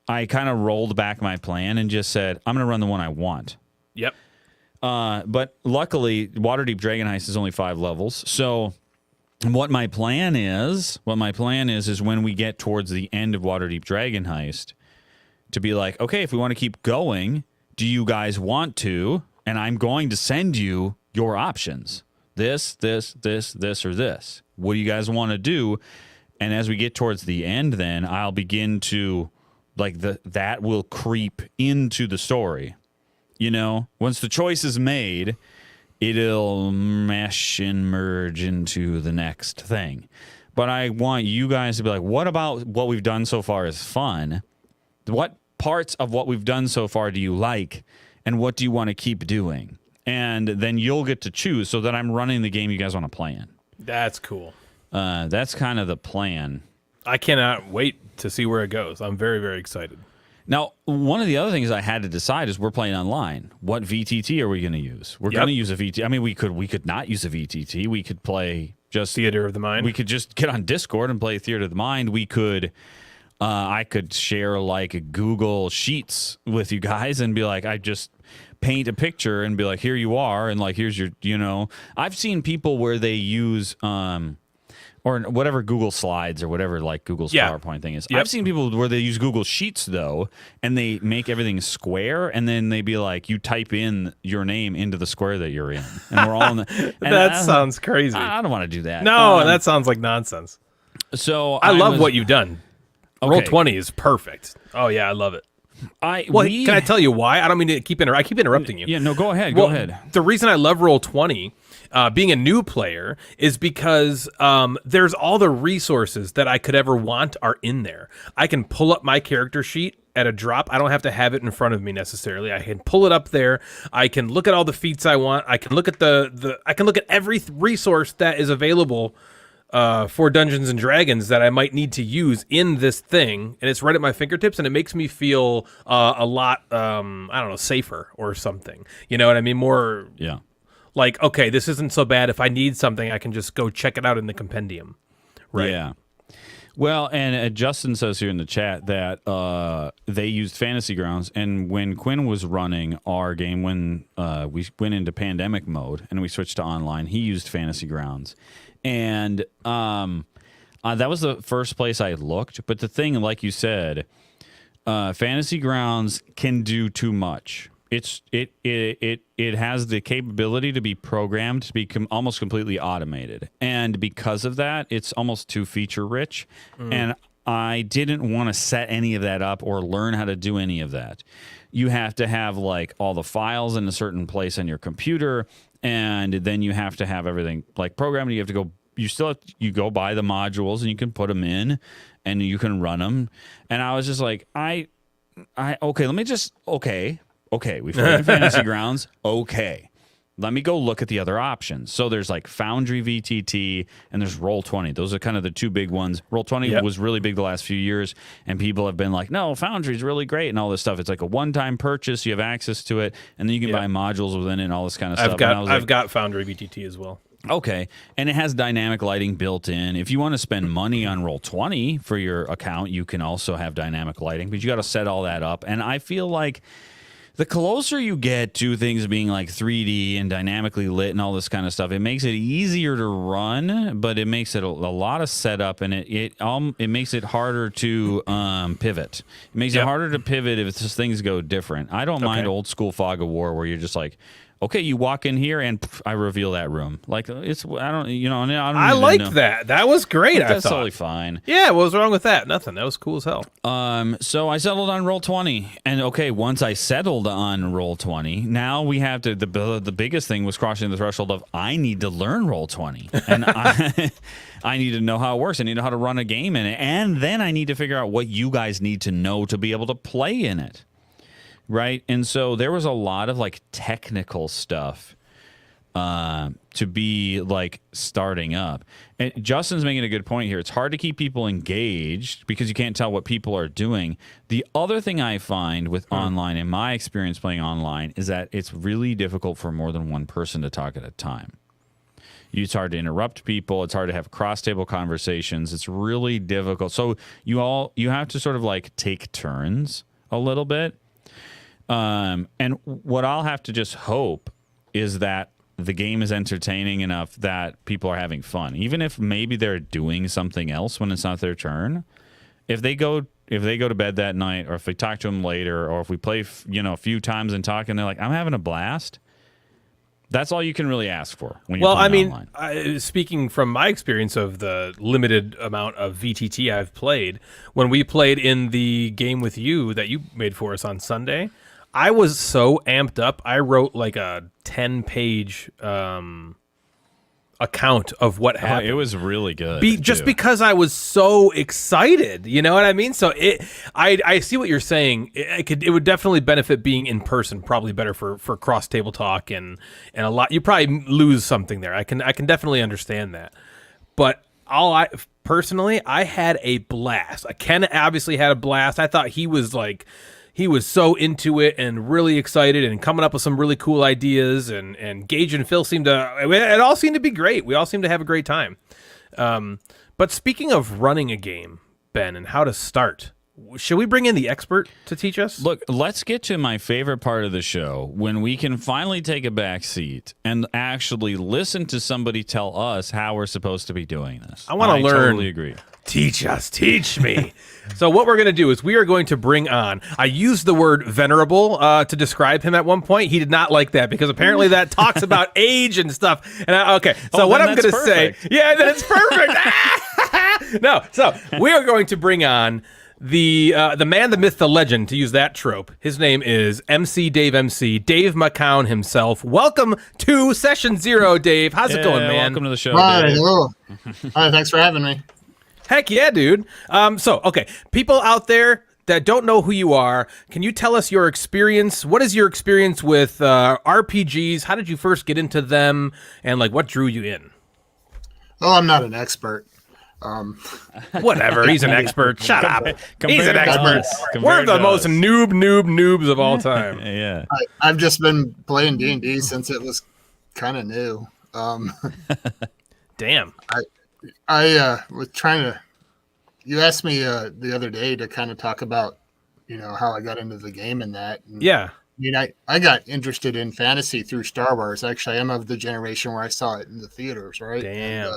I kind of rolled back my plan and just said, I'm going to run the one I want. Yep. But luckily, Waterdeep Dragon Heist is only 5 levels. So And what my plan is when we get towards the end of Waterdeep Dragon Heist, to be like, okay, if we want to keep going, do you guys want to? And I'm going to send you your options. This, or this. What do you guys want to do? And as we get towards the end, then I'll begin to, like, that will creep into the story. You know, once the choice is made, it'll mesh and merge into the next thing. But I want you guys to be like, what about what we've done so far is fun? What parts of what we've done so far do you like? And what do you want to keep doing? And then you'll get to choose so that I'm running the game you guys want to play in. That's cool. That's kind of the plan. I cannot wait to see where it goes. I'm very, very excited. Now, one of the other things I had to decide is we're playing online. What VTT are we going to use? We're going to use a VTT. I mean, we could not use a VTT. We could play just Theater of the Mind. We could just get on Discord and play Theater of the Mind. We could, I could share like Google Sheets with you guys and be like, I just paint a picture and be like, here you are, and like here's your, you know. I've seen people where they use or whatever Google Slides or whatever like Google's PowerPoint thing is. I've seen people where they use Google Sheets though, and they make everything square, and then they be like, you type in your name into the square that you're in, and we're all in the. That sounds crazy. I don't want to do that. No, that sounds like nonsense. So I love what you've done. Okay. Roll20 is perfect. Oh yeah, I love it. Can I tell you why? I don't mean to keep interrupting you. Yeah, no, go ahead. Go ahead. The reason I love Roll20, being a new player, is because there's all the resources that I could ever want are in there. I can pull up my character sheet at a drop. I don't have to have it in front of me necessarily. I can pull it up there. I can look at all the feats I want. I can look at I can look at every resource that is available for Dungeons and Dragons that I might need to use in this thing, and it's right at my fingertips, and it makes me feel a lot, I don't know, safer or something. You know what I mean? More, like, okay, this isn't so bad. If I need something, I can just go check it out in the compendium. Right? Yeah. Well, and Justin says here in the chat that they used Fantasy Grounds, and when Quinn was running our game, when we went into pandemic mode and we switched to online, he used Fantasy Grounds. And that was the first place I looked. But the thing, like you said, Fantasy Grounds can do too much. It has the capability to be programmed to be almost completely automated. And because of that, it's almost too feature rich. And I didn't want to set any of that up or learn how to do any of that. You have to have like all the files in a certain place on your computer. And then you have to have everything like programmed. You have to go. You go buy the modules and you can put them in, and you can run them. And I was just like, okay. Let me just okay. We've played Fantasy Grounds. Okay, let me go look at the other options. So there's like Foundry VTT and there's Roll20. Those are kind of the two big ones. Roll20 was really big the last few years, and people have been like, no, Foundry's really great and all this stuff. It's like a one-time purchase. You have access to it, and then you can buy modules within it and all this kind of stuff. I've got Foundry VTT as well. Okay, and it has dynamic lighting built in. If you want to spend money on Roll20 for your account, you can also have dynamic lighting, but you got to set all that up. And I feel like the closer you get to things being like 3D and dynamically lit and all this kind of stuff, it makes it easier to run, but it makes it a lot of setup, and it makes it harder to pivot. It makes it harder to pivot if things go different. I don't mind old school Fog of War where you're just like, okay, you walk in here and I reveal that room. Like I liked that. That was great. That's totally fine. Yeah, what was wrong with that? Nothing. That was cool as hell. So I settled on Roll20, and okay, once I settled on Roll20, now we have to. The biggest thing was crossing the threshold of I need to learn Roll20, and I need to know how it works. I need to know how to run a game in it, and then I need to figure out what you guys need to know to be able to play in it. Right. And so there was a lot of like technical stuff to be like starting up. And Justin's making a good point here. It's hard to keep people engaged because you can't tell what people are doing. The other thing I find with online, in my experience playing online, is that it's really difficult for more than one person to talk at a time. It's hard to interrupt people. It's hard to have cross-table conversations. It's really difficult. So you have to sort of like take turns a little bit. And what I'll have to just hope is that the game is entertaining enough that people are having fun, even if maybe they're doing something else when it's not their turn. If they go to bed that night, or if we talk to them later, or if we play a few times and talk, and they're like, I'm having a blast. That's all you can really ask for when you're playing online. Speaking from my experience of the limited amount of VTT I've played, when we played in the game with you that you made for us on Sunday, I was so amped up. I wrote like a 10-page account of what happened. It was really good. Just because I was so excited, you know what I mean? So I see what you're saying. It would definitely benefit being in person. Probably better for cross table talk and a lot. You probably lose something there. I can definitely understand that. But personally, I had a blast. Ken obviously had a blast. I thought he was so into it and really excited and coming up with some really cool ideas. And Gage and Phil it all seemed to be great. We all seemed to have a great time. But speaking of running a game, Ben, and how to start, should we bring in the expert to teach us? Look, let's get to my favorite part of the show, when we can finally take a back seat and actually listen to somebody tell us how we're supposed to be doing this. I want to learn. I totally agree. Teach me. So what we're going to do is we are going to bring on, I used the word venerable to describe him at one point. He did not like that because apparently that talks about age and stuff. And what I'm going to say, then it's perfect. No, so we are going to bring on the man, the myth, the legend, to use that trope. His name is Dave McCown himself. Welcome to Session Zero, Dave. How's it going, man? Welcome to the show. Hi, hello. Hi, thanks for having me. Heck yeah, dude. Okay, people out there that don't know who you are, can you tell us your experience? What is your experience with RPGs? How did you first get into them? And what drew you in? Oh, I'm not an expert. Whatever, he's an expert. Shut up. He's an expert. We're the most noobs of all time. Yeah. I've just been playing D&D since it was kind of new. Damn. I was trying to. You asked me the other day to kind of talk about, how I got into the game and that. And, yeah. I got interested in fantasy through Star Wars. Actually, I'm of the generation where I saw it in the theaters, right? Damn.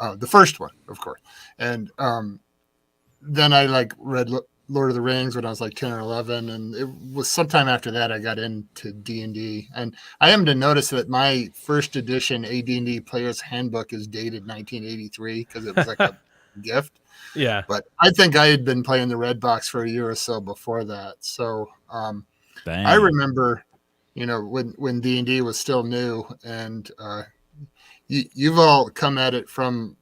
And, the first one, of course. And then I read Lord of the Rings when I was 10 or 11, and it was sometime after that I got into D&D. And I am to notice that my first edition AD&D Player's Handbook is dated 1983 because it was a gift. Yeah. But I think I had been playing the Red Box for a year or so before that. So I remember, when D&D was still new, and you've all come at it from,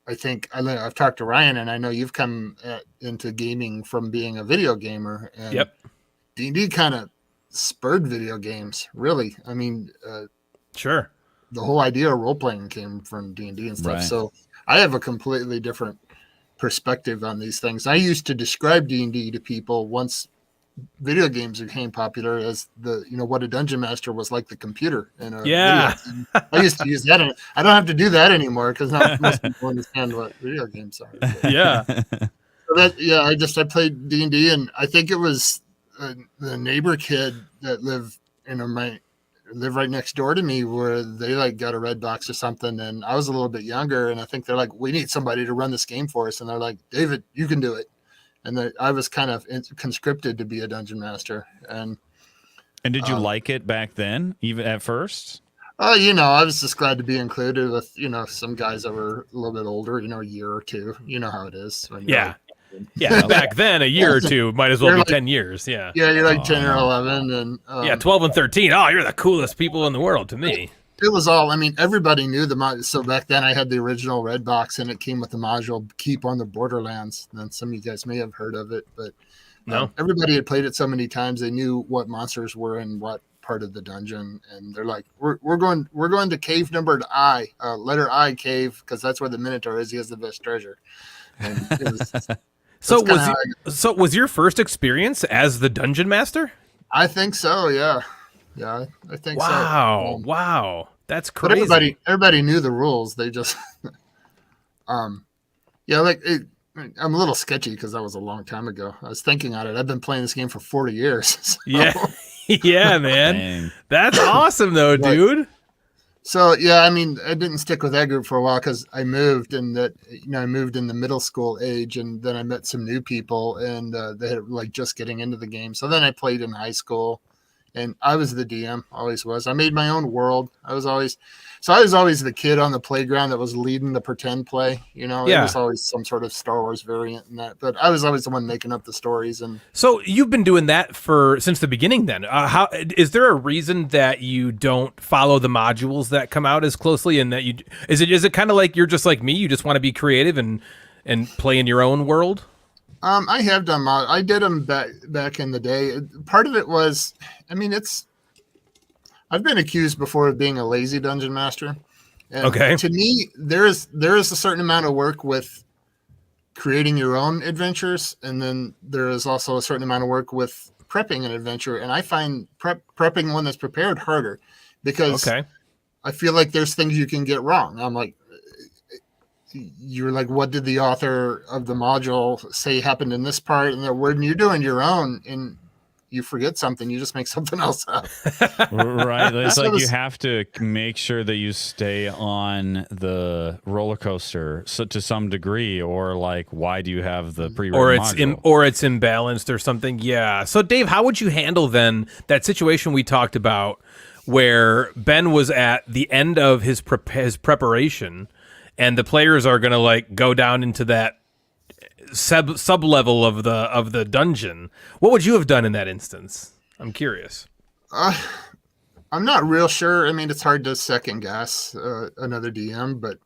I think I've talked to Ryan, and I know you've come into gaming from being a video gamer. And yep. D&D kind of spurred video games, really. I mean, sure. The whole idea of role-playing came from D&D and stuff. Right. So I have a completely different perspective on these things. I used to describe D&D to people once video games became popular as what a dungeon master was, like the computer in a video. I used to use that, and I don't have to do that anymore because now most people understand what video games are. Yeah. So I played D&D, and I think it was the neighbor kid that lived right next door to me, where they got a red box or something, and I was a little bit younger, and I think they're like, we need somebody to run this game for us, and they're like, David, you can do it. And I was kind of conscripted to be a dungeon master. And did you like it back then, even at first? I was just glad to be included with, some guys that were a little bit older, a year or two. You know how it is. Yeah. Yeah. Back then, a year or two might as well be 10 years. Yeah. Yeah, you're 10 or 11. And 12 and 13. Oh, you're the coolest people in the world to me. It was all, everybody knew the mod. So back then I had the original Red Box, and it came with the module Keep on the Borderlands. And some of you guys may have heard of it, but no, everybody had played it so many times. They knew what monsters were in what part of the dungeon. And they're like, we're going to cave number I, letter I cave, because that's where the Minotaur is. He has the best treasure. And it was, was your first experience as the dungeon master? I think so. Yeah. Yeah, I think so. Wow, that's crazy. But everybody knew the rules. They just, I'm a little sketchy because that was a long time ago. I was thinking on it. I've been playing this game for 40 years. So. Yeah, Yeah, man. Dang. That's awesome, though, dude. So yeah, I mean, I didn't stick with that group for a while because I moved, and I moved in the middle school age, and then I met some new people, and they had like just getting into the game. So then I played in high school, and I was the DM, always was. I made my own world. I was always the kid on the playground that was leading the pretend play. It was always some sort of Star Wars variant in that. But I was always the one making up the stories. And so you've been doing that since the beginning. Then, how is there a reason that you don't follow the modules that come out as closely, and that is it kind of like you're just like me? You just want to be creative and play in your own world? I have done I did them back in the day. Part of it was, I've been accused before of being a lazy dungeon master. And okay. To me, there is a certain amount of work with creating your own adventures, and then there is also a certain amount of work with prepping an adventure. And I find prepping one that's prepared harder because I feel like there's things you can get wrong. I'm like, you're like, what did the author of the module say happened in this part? And when you're doing your own and you forget something, you just make something else up. Right. It's like you have to make sure that you stay on the roller coaster to some degree, or like, why do you have the pre-written module? Or it's imbalanced or something. Yeah. So Dave, how would you handle then that situation we talked about where Ben was at the end of his preparation, and the players are going to like go down into that sub level of the dungeon? What would you have done in that instance? I'm curious. I'm not real sure. I mean, it's hard to second guess another DM, but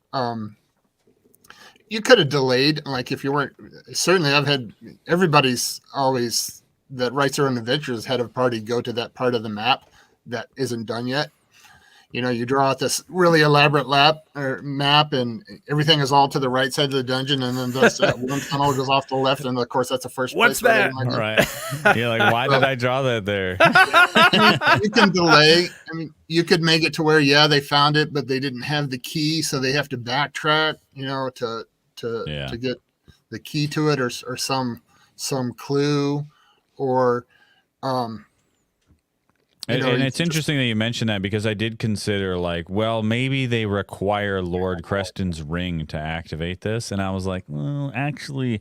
you could have delayed. Like if you weren't, certainly I've had, everybody's always that writes their own adventures had a party go to that part of the map that isn't done yet. You draw out this really elaborate map, and everything is all to the right side of the dungeon, and then that one tunnel goes off to the left, and of course that's the first What's place. What's that? Right. You're like, why did I draw that there? You can delay. I mean, you could make it to where, they found it, but they didn't have the key, so they have to backtrack, to get the key to it, or some clue, or and it's interesting that you mentioned that, because I did consider like, well, maybe they require Lord Creston's ring to activate this. And I was like, well, actually,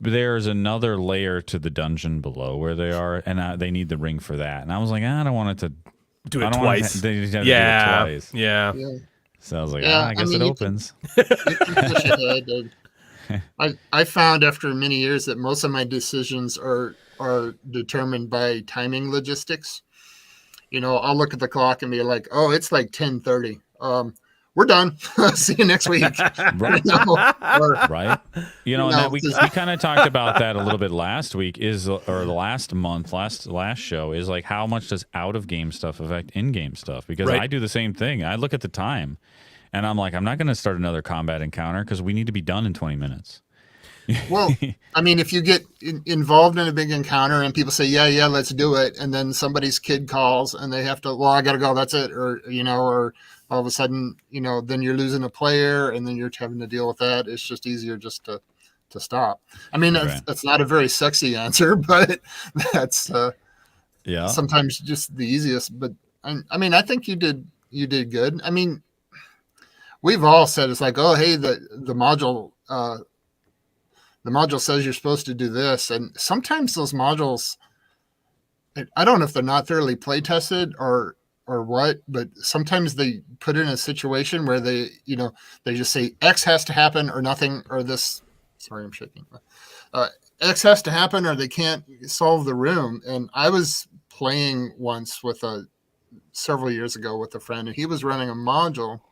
there's another layer to the dungeon below where they are, and they need the ring for that. And I was like, I don't want it to do it twice. They have to do it twice. Yeah. So I was like, I guess it opens. I found after many years that most of my decisions are determined by timing logistics. I'll look at the clock and be like, oh, it's like 10:30. We're done. See you next week. Right. Right. And we kind of talked about that a little bit last week, or the last month, last show, is like, how much does out of game stuff affect in game stuff? Because I do the same thing. I look at the time and I'm like, I'm not going to start another combat encounter because we need to be done in 20 minutes. Well, I mean, if you get involved in a big encounter and people say, yeah, let's do it, and then somebody's kid calls and they have to, well, I got to go, that's it. Or all of a sudden, then you're losing a player and then you're having to deal with that. It's just easier just to stop. I mean, that's not a very sexy answer, but that's sometimes just the easiest. But I mean, I think you did good. I mean, we've all said, it's like, oh, hey, the module, the module says you're supposed to do this. And sometimes those modules, I don't know if they're not thoroughly play tested or what, but sometimes they put in a situation where they just say X has to happen or nothing, or this, sorry, I'm shaking. X has to happen or they can't solve the room. And I was playing once several years ago with a friend, and he was running a module.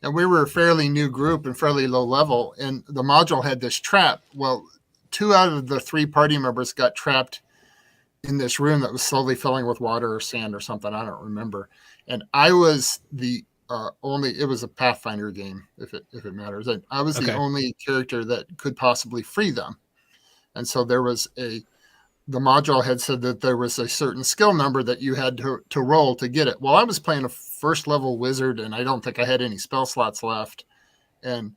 And we were a fairly new group and fairly low level, and the module had this trap. Well, 2 out of the 3 party members got trapped in this room that was slowly filling with water or sand or something. I don't remember. And I was the only. It was a Pathfinder game, if it matters. And I was the only character that could possibly free them. And so the module had said that there was a certain skill number that you had to roll to get it. Well, I was playing a first level wizard, and I don't think I had any spell slots left. And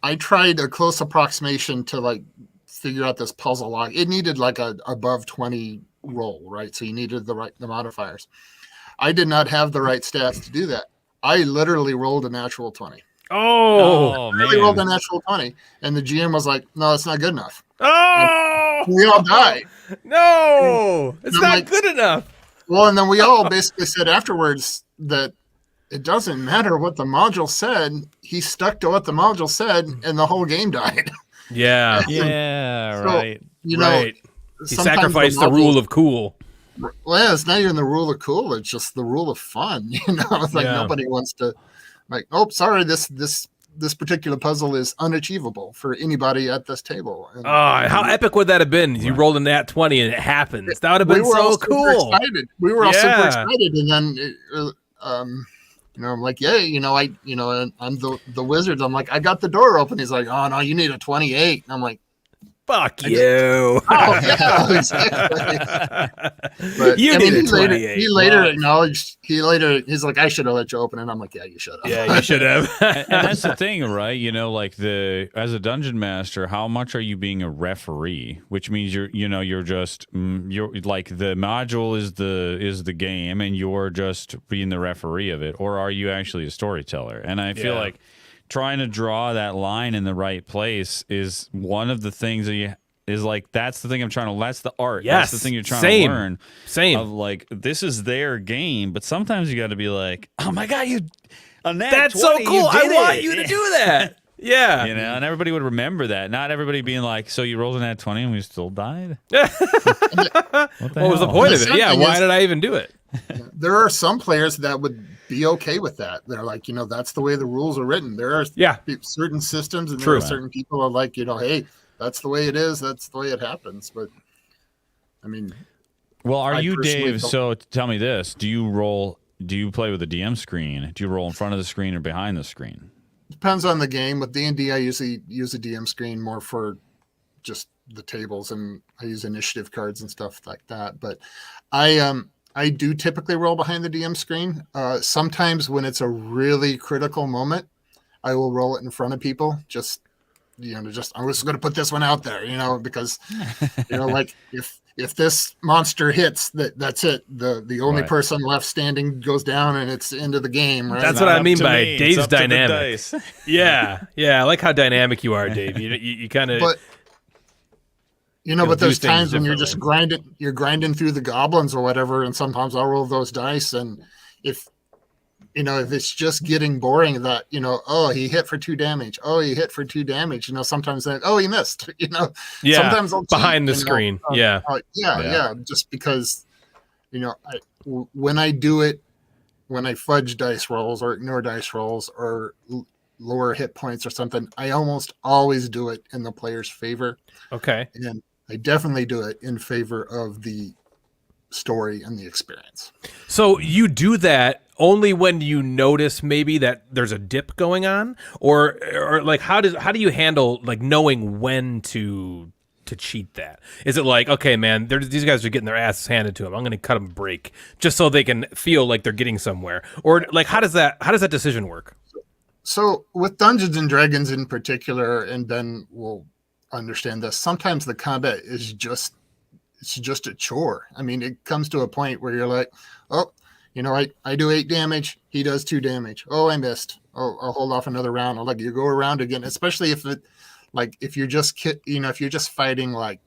I tried a close approximation to like figure out this puzzle log. It needed like a above 20 roll, right? So you needed the modifiers. I did not have the right stats to do that. I literally rolled a natural 20. Oh, man. I rolled a natural 20. And the GM was like, no, it's not good enough. Oh, and we all died. No, it's not like, good enough. Well, and then we all basically said afterwards that it doesn't matter what the module said. He stuck to what the module said, and the whole game died. Yeah. Yeah, so, right. You know, right. He sacrificed the rule of cool. Well, yeah, it's not even the rule of cool. It's just the rule of fun. You know, it's like nobody wants to, like, oh, sorry, this particular puzzle is unachievable for anybody at this table. And, how epic would that have been? You rolled a nat 20 and it happens. That would have been so cool. Excited. We were all super excited, and then you know, I'm like, yeah, you know, I'm the wizard. I'm like, I got the door open. He's like, oh no, you need a 28. And I'm like, fuck you. Oh yeah, exactly. But you need a 28. He later acknowledged. He's like, I should have let you open it. And I'm like, yeah, you should have. Yeah, you should have. and that's the thing, right? You know, like as a dungeon master, how much are you being a referee? Which means you're just you're like the module is the game, and you're just being the referee of it, or are you actually a storyteller? And I feel like trying to draw that line in the right place is one of the things that that's the thing I'm trying to. That's the art. Yes, that's the thing you're trying to learn. Same. Of like, this is their game, but sometimes you got to be like, oh my god, that's 20, so cool. I want you to do that. Yeah, you know, and everybody would remember that. Not everybody being like, so you rolled in that 20 and we still died. What was the point of it? Yeah, why did I even do it? There are some players that would be okay with that. They're like, you know, that's the way the rules are written. There are certain systems, and there are certain people who are like, you know, hey, that's the way it is. That's the way it happens. But I mean, well, are you Dave? So tell me this: do you play with a DM screen? Do you roll in front of the screen or behind the screen? Depends on the game. With D&D, I usually use a DM screen more for just the tables, and I use initiative cards and stuff like that. But I do typically roll behind the DM screen. Sometimes when it's a really critical moment, I will roll it in front of people. I'm just going to put this one out there, you know, because, you know, like if this monster hits, that's it. The only person left standing goes down, and it's the end of the game. Right? That's what I mean by Dave's dynamic. Yeah. I like how dynamic you are, Dave. You kind of. You know, but there's times when you're just grinding through the goblins or whatever, and sometimes I'll roll those dice, and if it's just getting boring, that, you know, oh, he hit for 2 damage. Oh, he hit for 2 damage. You know, sometimes he missed. You know, sometimes I'll behind the screen. Yeah, just because, you know, when I do it, when I fudge dice rolls or ignore dice rolls or lower hit points or something, I almost always do it in the player's favor. Okay, and I definitely do it in favor of the story and the experience. So you do that only when you notice maybe that there's a dip going on, or like how do you handle like knowing when to cheat that? Is it like, okay, man, these guys are getting their asses handed to them, I'm going to cut them a break just so they can feel like they're getting somewhere? Or like how does that decision work? So with Dungeons and Dragons in particular, and Ben will understand this, sometimes the combat is just a chore. I mean, it comes to a point where you're like, oh, you know, I do 8 damage, he does 2 damage. Oh, I missed. Oh, I'll hold off another round. I'll you go around again, especially if you're just fighting, like,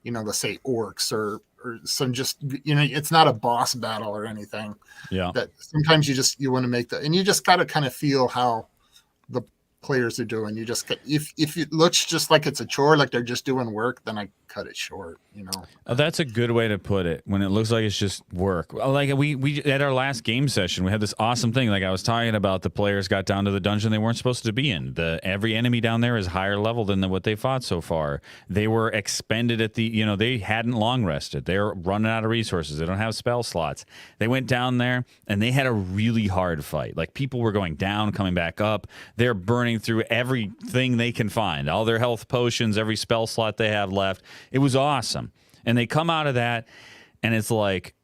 you know, let's say orcs or some, just, you know, it's not a boss battle or anything. Yeah. That sometimes you want to make that, and you just got to kind of feel how the players are doing. You just, if it looks just like it's a chore, like they're just doing work, then I cut it short, you know. That's a good way to put it, when it looks like it's just work. Like we at our last game session, we had this awesome thing, like I was talking about. The players got down to the dungeon they weren't supposed to be in. Every enemy down there is higher level than what they fought so far. They were expended at they hadn't long rested. They're running out of resources. They don't have spell slots. They went down there and they had a really hard fight. Like, people were going down, coming back up. They're burning through everything they can find, all their health potions, every spell slot they have left. It was awesome. And they come out of that, and it's like,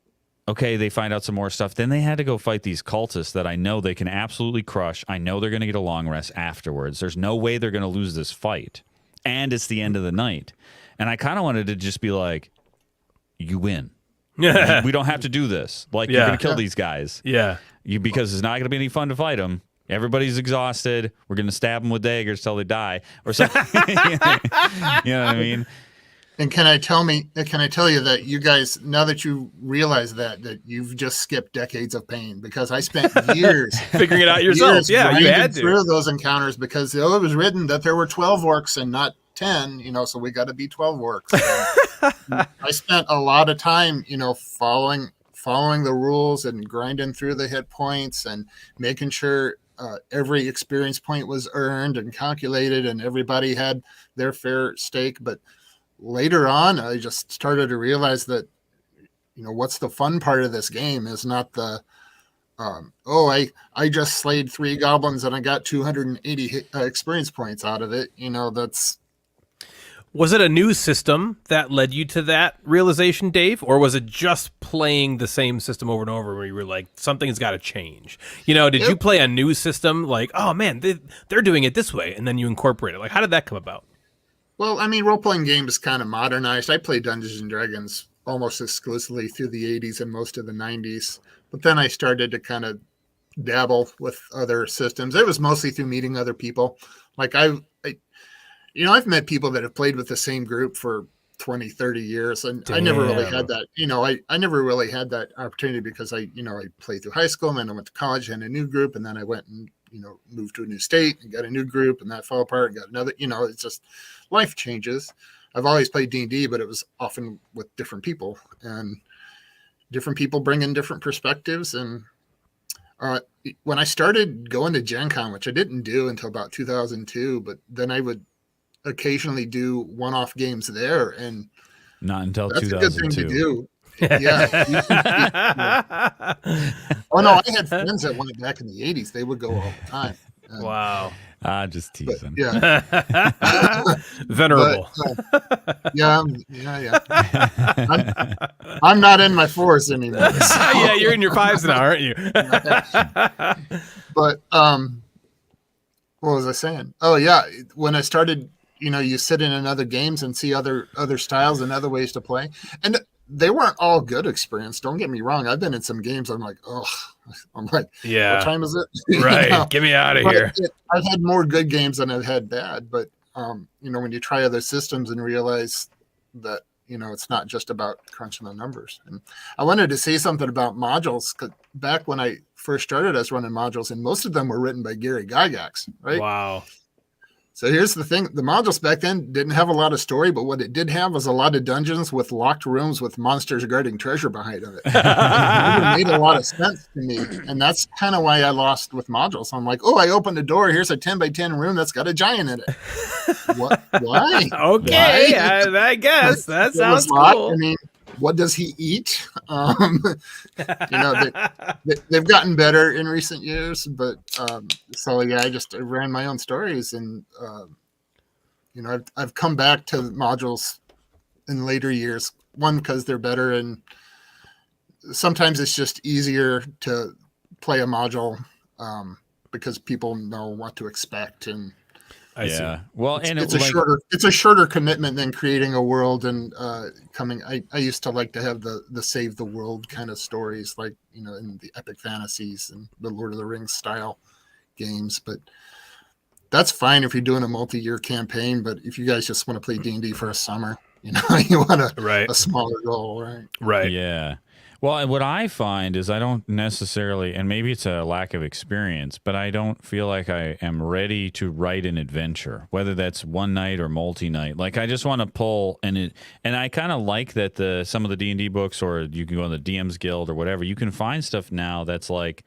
okay, they find out some more stuff. Then they had to go fight these cultists that I know they can absolutely crush. I know they're going to get a long rest afterwards. There's no way they're going to lose this fight. And it's the end of the night. And I kind of wanted to just be like, you win. We don't have to do this. Like, you're going to kill these guys. Yeah. Because it's not going to be any fun to fight them. Everybody's exhausted. We're going to stab them with daggers till they die or something. You know what I mean? And can I tell you that you guys, now that you realize that you've just skipped decades of pain, because I spent years figuring it out yourself. Yeah, you had to. Through those encounters, because it was written that there were 12 orcs and not 10, so we got to be 12 orcs. I spent a lot of time, following the rules and grinding through the hit points and making sure every experience point was earned and calculated and everybody had their fair stake. But later on, I just started to realize that, what's the fun part of this game is not the, I just slayed 3 goblins and I got 280 experience points out of it. That's. Was it a new system that led you to that realization, Dave? Or was it just playing the same system over and over where you were like, something's got to change? Did you play a new system like, oh man, they're doing it this way, and then you incorporate it? Like, how did that come about? Well, I mean, role-playing games kind of modernized. I played Dungeons & Dragons almost exclusively through the 80s and most of the 90s. But then I started to kind of dabble with other systems. It was mostly through meeting other people. Like I've met people that have played with the same group for 20, 30 years. And I never really had that, I never really had that opportunity because I played through high school and then I went to college and a new group. And then I went and, moved to a new state and got a new group and that fell apart and got another, it's just life changes. I've always played D&D, but it was often with different people and different people bring in different perspectives. And when I started going to Gen Con, which I didn't do until about 2002, but then I would occasionally do one-off games there, and not until that's 2002. a good thing to do. Yeah. Oh no, I had friends that went back in the 80s. They would go all the time. And, wow. Just teasing. Yeah. Venerable. But, yeah. I'm not in my 4s anymore. So. Yeah, you're in your 5s now, aren't you? But what was I saying? Oh yeah, when I started, you sit in other games and see other styles and other ways to play, and they weren't all good experience. Don't get me wrong. I've been in some games. I'm like, yeah. What time is it? Right. Get me out of here. I've had more good games than I've had bad. But when you try other systems and realize that it's not just about crunching the numbers. And I wanted to say something about modules, because back when I first started, I was running modules, and most of them were written by Gary Gygax. Right? Wow. So here's the thing. The modules back then didn't have a lot of story, but what it did have was a lot of dungeons with locked rooms with monsters guarding treasure behind it. It made a lot of sense to me. And that's kind of why I lost with modules. I'm like, I opened the door. Here's a 10 by 10 room that's got a giant in it. What? Why? Okay. Why? I guess that sounds cool. I mean, what does he eat? They've gotten better in recent years, but so yeah, I ran my own stories, and I've come back to modules in later years. One, because they're better, and sometimes it's just easier to play a module because people know what to expect. And I see. Well, it's a shorter commitment than creating a world and coming. I used to like to have the save the world kind of stories, like in the epic fantasies and the Lord of the Rings style games. But that's fine if you're doing a multi-year campaign. But if you guys just want to play D&D for a summer, you want a smaller goal, right? Right. Yeah. Well, and what I find is I don't necessarily, and maybe it's a lack of experience, but I don't feel like I am ready to write an adventure, whether that's one night or multi-night. Like, I just want to pull, and I kind of like that some of the D&D books, or you can go on the DM's Guild or whatever, you can find stuff now that's like,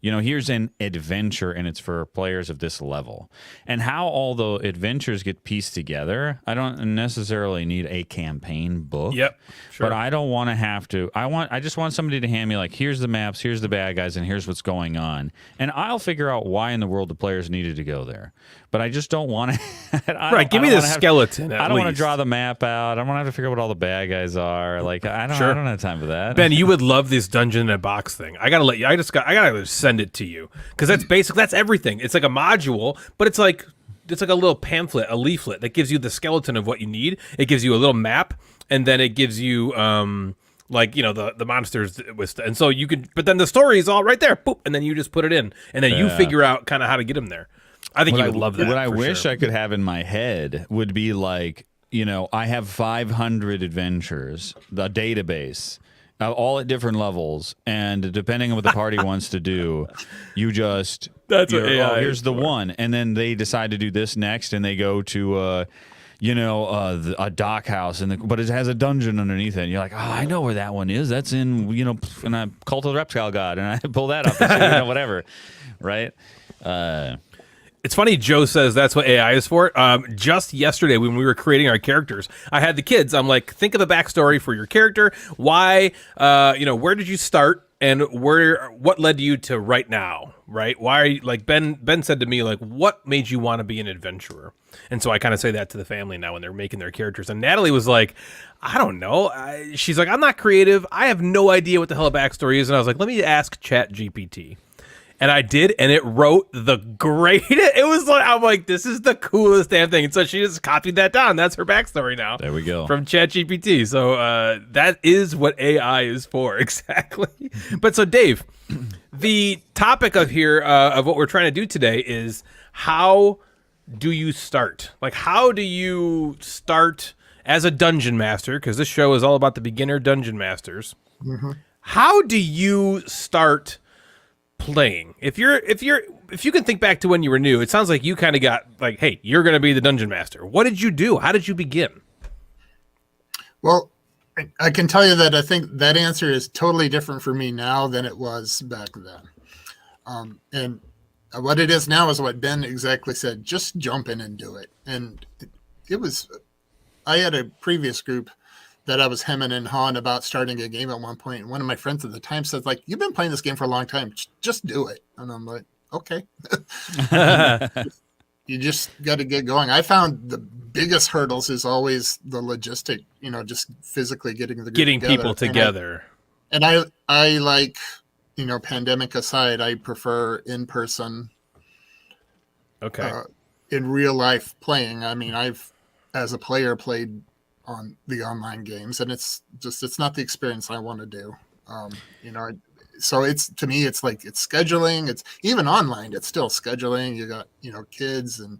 here's an adventure, and it's for players of this level. And how all the adventures get pieced together, I don't necessarily need a campaign book. Yep, sure. But I don't want to have to. I just want somebody to hand me, like, here's the maps, here's the bad guys, and here's what's going on. And I'll figure out why in the world the players needed to go there. But I just don't want to. Give me the skeleton. I don't want to draw the map out. I don't want to have to figure out what all the bad guys are. Like, I don't have time for that. Ben, you would love this dungeon in a box thing. I gotta let you. I gotta send it to you, because that's everything. It's like a module, but it's like a little pamphlet, a leaflet that gives you the skeleton of what you need. It gives you a little map, and then it gives you Like, the monsters and so you could, but then the story is all right there, boop, and then you just put it in, and then you figure out kind of how to get them there. I think you would love that. What I wish I could have in my head would be like, I have 500 adventures, the database, all at different levels, and depending on what the party wants to do, you just here's the one, and then they decide to do this next, and they go to a dock house, but it has a dungeon underneath it. And you're like, I know where that one is. That's in and I Cult of the Reptile God, and I pull that up, and whatever, right? It's funny, Joe says that's what AI is for. Just yesterday when we were creating our characters, I had the kids. I'm like, think of the backstory for your character. Why, where did you start and what led you to right now, right? Why are you, like Ben said to me, like, what made you want to be an adventurer? And so I kind of say that to the family now when they're making their characters. And Natalie was like, I don't know. She's like, I'm not creative. I have no idea what the hell a backstory is. And I was like, let me ask ChatGPT. And I did, and it wrote the greatest. It was like, I'm like, this is the coolest damn thing. And so she just copied that down. That's her backstory now. There we go. From ChatGPT. So that is what AI is for, exactly. But so, Dave, the topic of what we're trying to do today is how do you start? Like, how do you start as a dungeon master? Because this show is all about the beginner dungeon masters. Mm-hmm. How do you start playing? If you can think back to when you were new, it sounds like you kind of got like, hey, you're going to be the dungeon master. What did you do? How did you begin? Well, I can tell you that I think that answer is totally different for me now than it was back then. And what it is now is what Ben exactly said. Just jump in and do it. And I had a previous group that I was hemming and hawing about starting a game at one point. And one of my friends at the time said, like, you've been playing this game for a long time. Just do it. And I'm like, okay. You just got to get going. I found the biggest hurdles is always the logistic, just physically getting people together. And I like, pandemic aside, I prefer in-person. Okay. In real life playing. I mean, I've, as a player, played on the online games, and it's not the experience I want to do. So to me, it's like, it's scheduling. It's even online, it's still scheduling. You got, kids and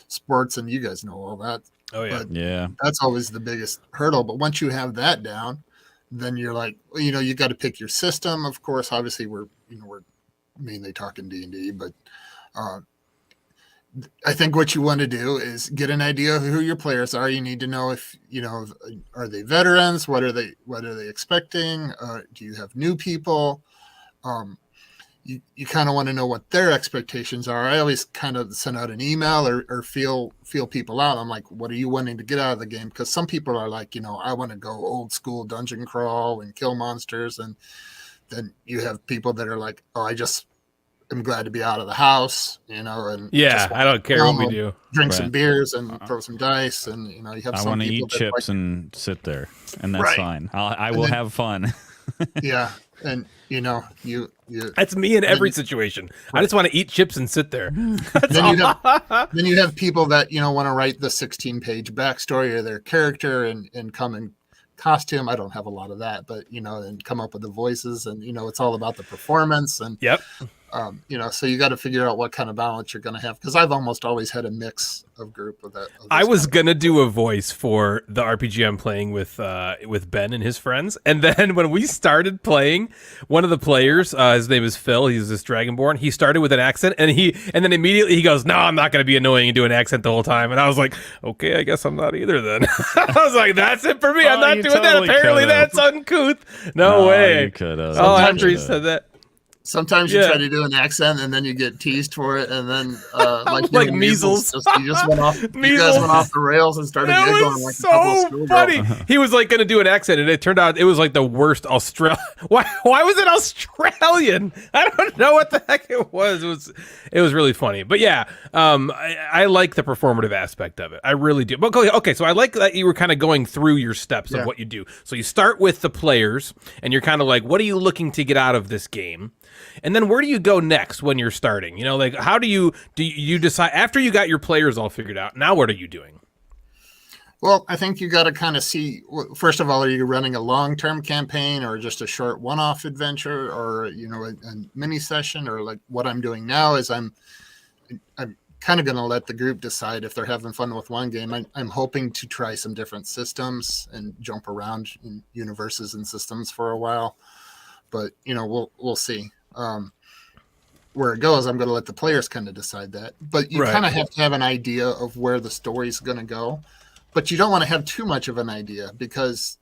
sports, and you guys know all that. Oh yeah. But yeah. That's always the biggest hurdle. But once you have that down, then you're like, you got to pick your system. Of course, obviously we're mainly talking D&D, but, I think what you want to do is get an idea of who your players are. You need to know if, are they veterans? What are they expecting? Do you have new people? You kind of want to know what their expectations are. I always kind of send out an email or feel people out. I'm like, what are you wanting to get out of the game? Because some people are like, I want to go old school dungeon crawl and kill monsters. And then you have people that are like, oh, I'm glad to be out of the house, and I don't care what we do. Drink some beers and throw some dice, and you have. I want to eat chips and sit there, and that's fine. I will have fun. Yeah, and you. That's me in every situation. Right. I just want to eat chips and sit there. Then you have people that want to write the 16-page backstory of their character and come in costume. I don't have a lot of that, but and come up with the voices, and it's all about the performance and yep. So you got to figure out what kind of balance you're going to have, because I've almost always had a mix of group of that. I was going to do a voice for the RPG I'm playing with Ben and his friends. And then when we started playing, one of the players, his name is Phil, he's this Dragonborn. He started with an accent and then immediately he goes, no, I'm not going to be annoying and do an accent the whole time. And I was like, okay, I guess I'm not either then. I was like, that's it for me. I'm not doing that. Apparently that's uncouth. No way. You could have. Oh, after he said that. Sometimes you try to do an accent and then you get teased for it, and then like measles. You just went off. You guys went off the rails and started giggling like so a couple of schoolgirls. funny. He was like going to do an accent, and it turned out it was like the worst Australian. Why was it Australian? I don't know what the heck it was. It was really funny. But yeah, I like the performative aspect of it. I really do. But okay, so I like that you were kind of going through your steps of what you do. So you start with the players, and you're kind of like, what are you looking to get out of this game? And then where do you go next when you're starting? Like how do you decide after you got your players all figured out? Now what are you doing? Well, I think you got to kind of see, first of all, are you running a long-term campaign or just a short one-off adventure, or, a mini session, or like what I'm doing now is I'm kind of going to let the group decide if they're having fun with one game. I'm hoping to try some different systems and jump around in universes and systems for a while, but we'll see. Where it goes, I'm going to let the players kind of decide that, but you kind of have to have an idea of where the story's going to go. But you don't want to have too much of an idea because,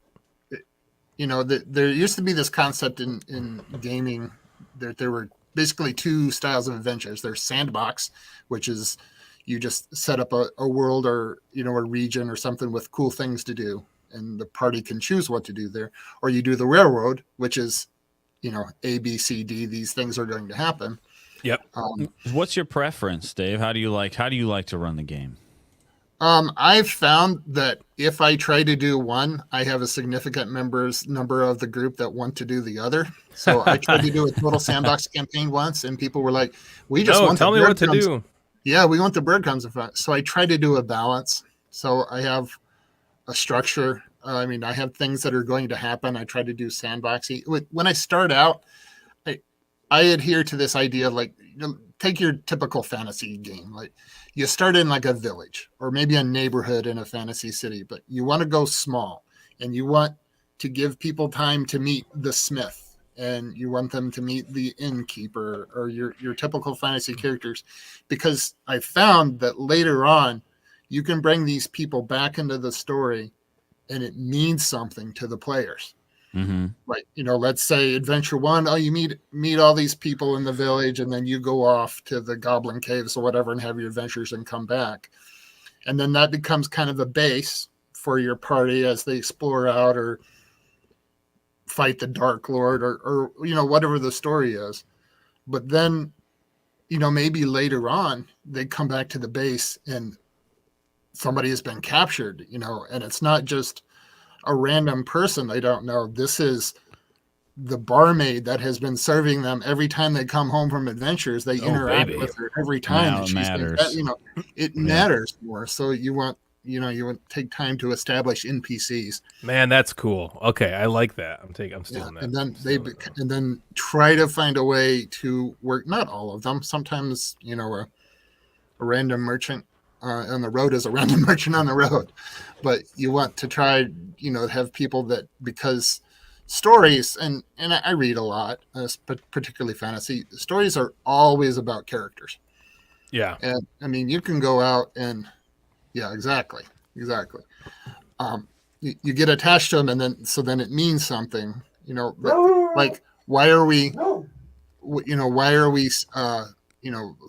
there used to be this concept in gaming that there were basically two styles of adventures. There's sandbox, which is you just set up a world or, a region or something with cool things to do, and the party can choose what to do there. Or you do the railroad, which is, A, B, C, D, these things are going to happen. Yep. What's your preference, Dave? How do you like to run the game? I've found that if I try to do one, I have a significant number of the group that want to do the other. So I tried to do a total sandbox campaign once, and people were like, "We just want tell me what to do." Yeah, we want the breadcrumbs in front. So I try to do a balance. So I have a structure. I have things that are going to happen. I try to do sandboxy. When I start out, I adhere to this idea of take your typical fantasy game. Like you start in like a village or maybe a neighborhood in a fantasy city, but you want to go small and you want to give people time to meet the smith and you want them to meet the innkeeper or your typical fantasy characters, because I found that later on you can bring these people back into the story and it means something to the players. Mm-hmm. Like, let's say adventure one, you meet all these people in the village and then you go off to the goblin caves or whatever and have your adventures and come back. And then that becomes kind of the base for your party as they explore out or fight the Dark Lord or whatever the story is. But then, maybe later on they come back to the base and somebody has been captured, and it's not just a random person they don't know. This is the barmaid that has been serving them every time they come home from adventures. They interact with her every time. Now it matters. It matters more. So you want to take time to establish NPCs. Man, that's cool. Okay, I like that. I'm stealing that. And then try to find a way to work. Not all of them. Sometimes a random merchant on the road is a random merchant on the road, but you want to try, have people that, because stories, and I read a lot, particularly fantasy, stories are always about characters. Yeah. And you can go out and, yeah, exactly. You get attached to them and then it means something, like, why are we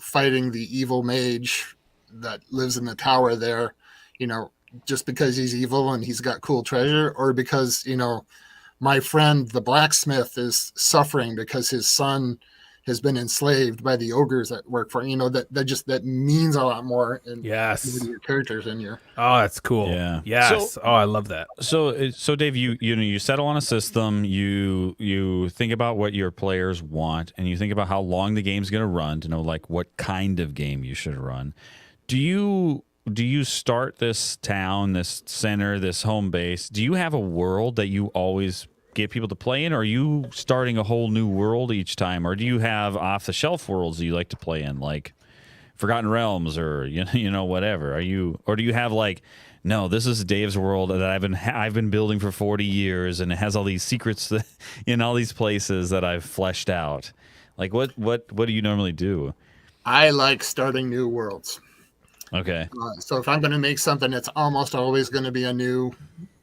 fighting the evil mage that lives in the tower there, just because he's evil and he's got cool treasure, or because, my friend, the blacksmith, is suffering because his son has been enslaved by the ogres that work for him. That means a lot more. And yes, your characters in your. Oh, that's cool. Yeah. Yes. I love that. So Dave, you settle on a system. You think about what your players want, and you think about how long the game's going to run to know like what kind of game you should run. Do you start this town, this center, this home base? Do you have a world that you always get people to play in? Or are you starting a whole new world each time? Or do you have off-the-shelf worlds that you like to play in, like Forgotten Realms or whatever? Or do you have like, no, this is Dave's world that I've been building for 40 years, and it has all these secrets in all these places that I've fleshed out? Like what do you normally do? I like starting new worlds. Okay. So if I'm going to make something, it's almost always going to be a new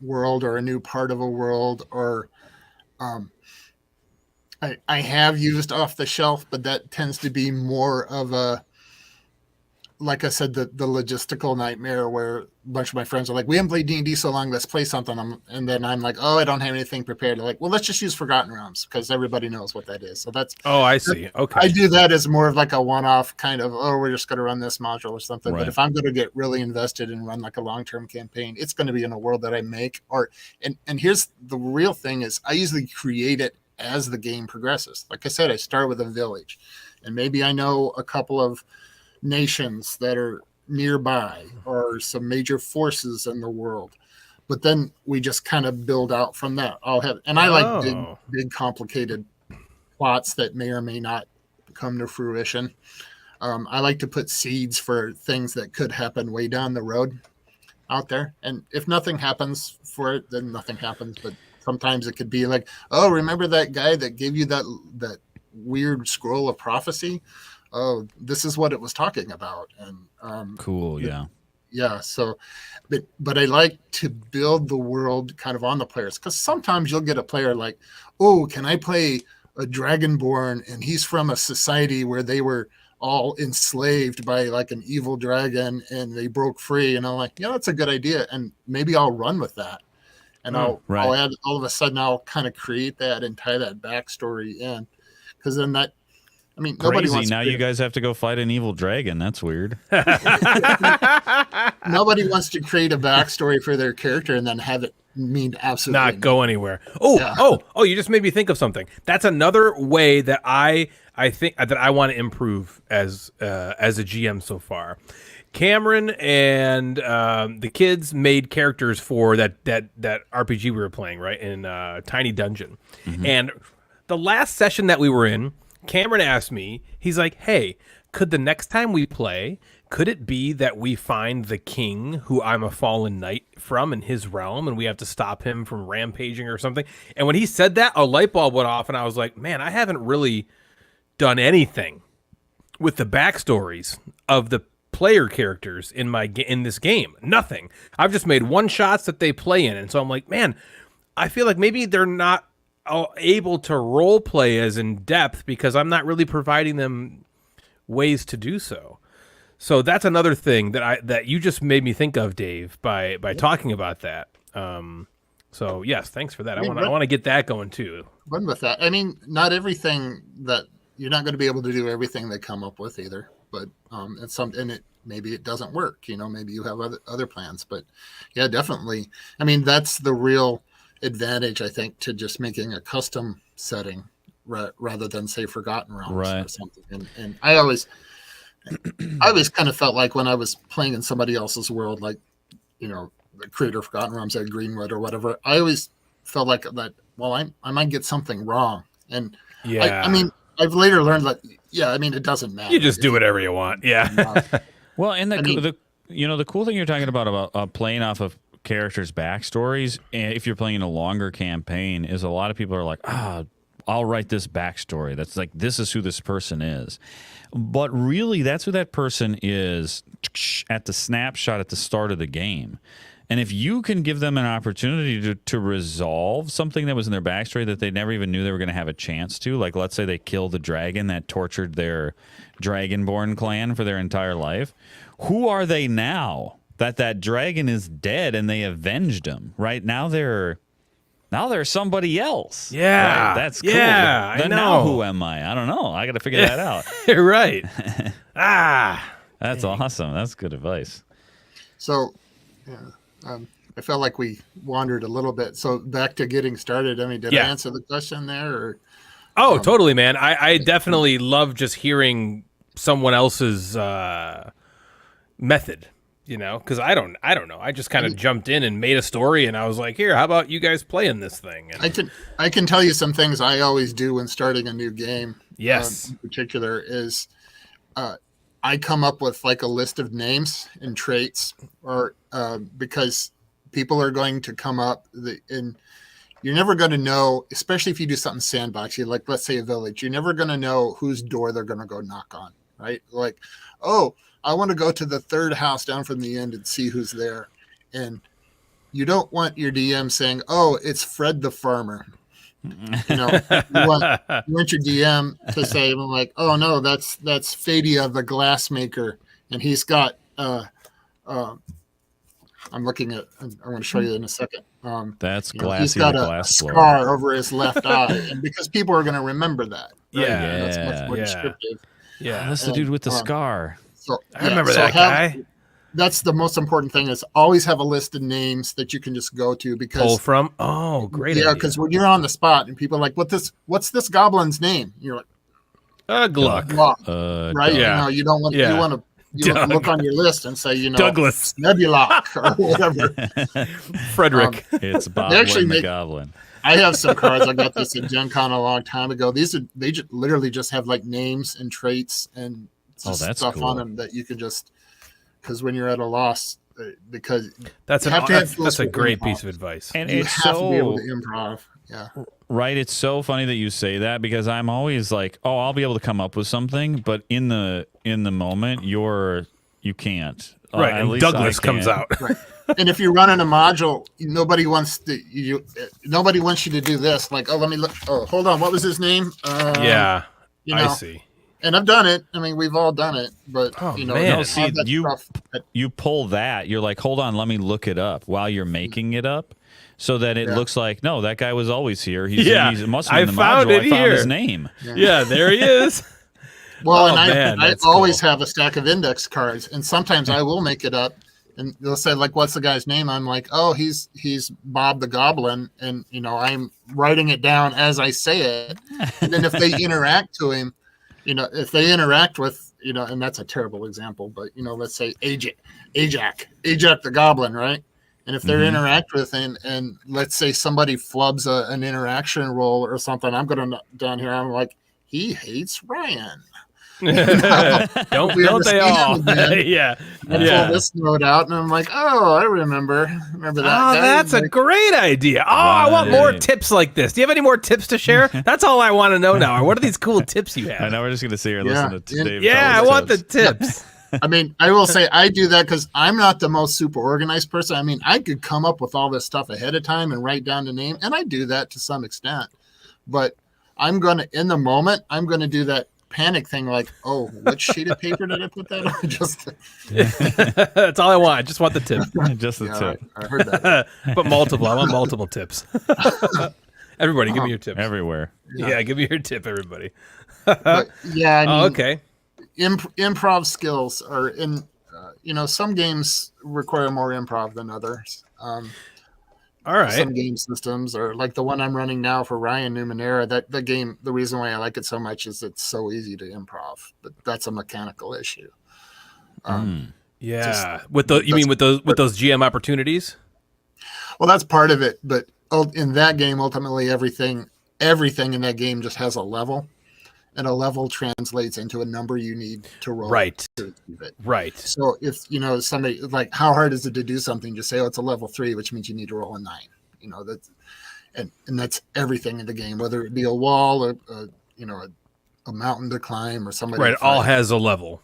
world or a new part of a world, or I have used off the shelf, but that tends to be more of a, like I said, the logistical nightmare where a bunch of my friends are like, we haven't played D&D so long, let's play something. And then I'm like, I don't have anything prepared. They're like, well, let's just use Forgotten Realms because everybody knows what that is. So that's... Oh, I see. Okay. I do that as more of like a one-off kind of, we're just going to run this module or something. Right. But if I'm going to get really invested and run like a long-term campaign, it's going to be in a world that I make. And here's the real thing is I usually create it as the game progresses. Like I said, I start with a village. And maybe I know a couple of nations that are nearby or some major forces in the world. But then we just kind of build out from that. I like big, complicated plots that may or may not come to fruition. I like to put seeds for things that could happen way down the road out there. And if nothing happens for it, then nothing happens. But sometimes it could be like, oh, remember that guy that gave you that weird scroll of prophecy? Oh, this is what it was talking about. And cool, yeah. Yeah, so but I like to build the world kind of on the players, because sometimes you'll get a player like, oh, can I play a Dragonborn and he's from a society where they were all enslaved by like an evil dragon and they broke free, and I'm like, yeah, that's a good idea, and maybe I'll run with that, and I'll add, all of a sudden I'll kind of create that and tie that backstory in, because then that, I mean, nobody crazy. wants Now you guys have to go fight an evil dragon. That's weird. Nobody wants to create a backstory for their character and then have it mean absolutely not go anywhere. Oh, you just made me think of something. That's another way that I think that I want to improve as a GM so far. Cameron and the kids made characters for that RPG we were playing, right, in Tiny Dungeon. Mm-hmm. And the last session that we were in, Cameron asked me, he's like, hey, could the next time we play, could it be that we find the king who I'm a fallen knight from in his realm, and we have to stop him from rampaging or something? And when he said that, a light bulb went off, and I was like, man, I haven't really done anything with the backstories of the player characters in this game. Nothing. I've just made one shots that they play in, and so I'm like, man, I feel like maybe they're not able to role play as in depth because I'm not really providing them ways to do so. So that's another thing that you just made me think of, Dave, by talking about that. So yes, thanks for that. I want to get that going too. Run with that. I mean, not everything that you're not going to be able to do everything they come up with either, but maybe it doesn't work. Maybe you have other plans, but yeah, definitely. I mean, that's the real advantage, I think, to just making a custom setting rather than say Forgotten Realms or something. And I always kind of felt like when I was playing in somebody else's world, like, the creator of Forgotten Realms at Greenwood or whatever, I always felt like that, well, I might get something wrong. And yeah, I mean, I've later learned that, yeah, I mean, it doesn't matter. You just do whatever you want. Yeah. Well, and the cool thing you're talking about playing off of characters' backstories, and if you're playing a longer campaign, is a lot of people are like, I'll write this backstory. That's like, this is who this person is. But really, that's who that person is at the snapshot at the start of the game. And if you can give them an opportunity to resolve something that was in their backstory that they never even knew they were going to have a chance to, like let's say they killed the dragon that tortured their Dragonborn clan for their entire life, who are they now that dragon is dead and they avenged him? Right now they're somebody else. Yeah, right? That's cool. Yeah, then I know. Now who am I? I don't know. I got to figure that out. Right. That's awesome. That's good advice. So, yeah. I felt like we wandered a little bit. So back to getting started. I mean, did I answer the question there? Or, totally, man. I definitely love just hearing someone else's method, because I don't know. I just kind of jumped in and made a story, and I was like, here, how about you guys playing this thing? And I can tell you some things I always do when starting a new game. Yes. In particular is I come up with like a list of names and traits, or because people are going to come up and you're never going to know, especially if you do something sandboxy, like let's say a village, you're never going to know whose door they're going to go knock on, right? Like, oh, I want to go to the third house down from the end and see who's there. And you don't want your DM saying, oh, it's Fred the farmer. You want your DM to say, like, oh no, that's Fadia the glassmaker, and he's got I'm going to show you in a second. That's glassy. He's got a scar over his left eye, and because people are going to remember that. Right? Yeah, that's much more descriptive. Yeah, that's the dude with the scar. So I remember that guy. That's the most important thing, is always have a list of names that you can just go to, because pull from. Oh, great! Yeah, because when you're on the spot and people are like, what's this goblin's name? You're like, Gluck. right? Yeah. You don't want you want to you look on your list and say, Douglas, Nebula or whatever. Frederick. It's Bob the Goblin. I have some cards. I got this at Gen Con a long time ago. They literally just have like names and traits and stuff cool. on them that you can just, because when you're at a loss, because that's a great piece of advice. And you it's have to be able to improv. Yeah. Right. It's so funny that you say that, because I'm always like, oh, I'll be able to come up with something, but in the moment, you can't. Right. And Douglas comes out. Right. And if you're running a module, nobody wants you to do this. Like, let me look. Oh, hold on. What was his name? I see. And I've done it. I mean, we've all done it. But man. See, you pull that. You're like, hold on, let me look it up while you're making it up, so that it looks like, no, that guy was always here. He must be in the module. I found his name. Yeah, there he is. Well, I always have a stack of index cards, and sometimes I will make it up. And they'll say, like, what's the guy's name? I'm like, oh, he's Bob the Goblin. And, I'm writing it down as I say it. And then if they interact to him, if they interact with, and that's a terrible example, but, let's say Ajax the Goblin, right? And if they interact with him, and let's say somebody flubs an interaction roll or something, I'm going to down here, I'm like, he hates Ryan. Don't they all? Yeah. I pull this note out, and I'm like, oh, I remember that. Oh, guy. that's a great idea. Oh, I want more tips like this. Do you have any more tips to share? That's all I want to know now. What are these cool tips you have? I know we're just going to sit here and listen to Dave. Yeah, I want the tips. I mean, I will say I do that because I'm not the most super organized person. I mean, I could come up with all this stuff ahead of time and write down the name, and I do that to some extent. But in the moment, I'm going to do that panic thing, like, oh, which sheet of paper did I put that on? That's all I want. I just want the tip. Just the tip. I heard that. But multiple. I want multiple tips. Everybody, give me your tips. Everywhere. Yeah, give me your tip, everybody. But, I mean, okay. Improv skills are in. Some games require more improv than others. All right. Some game systems, or like the one I'm running now for Ryan Numenera, that the game, the reason why I like it so much is it's so easy to improv, but that's a mechanical issue. Yeah. With those GM opportunities? Well, that's part of it, but in that game, ultimately everything in that game just has a level, and a level translates into a number you need to roll. Right. To achieve it. Right. So if somebody, like, how hard is it to do something? Just say, oh, it's a level 3, which means you need to roll a 9. That's and that's everything in the game, whether it be a wall or a mountain to climb or somebody. Right. All has a level.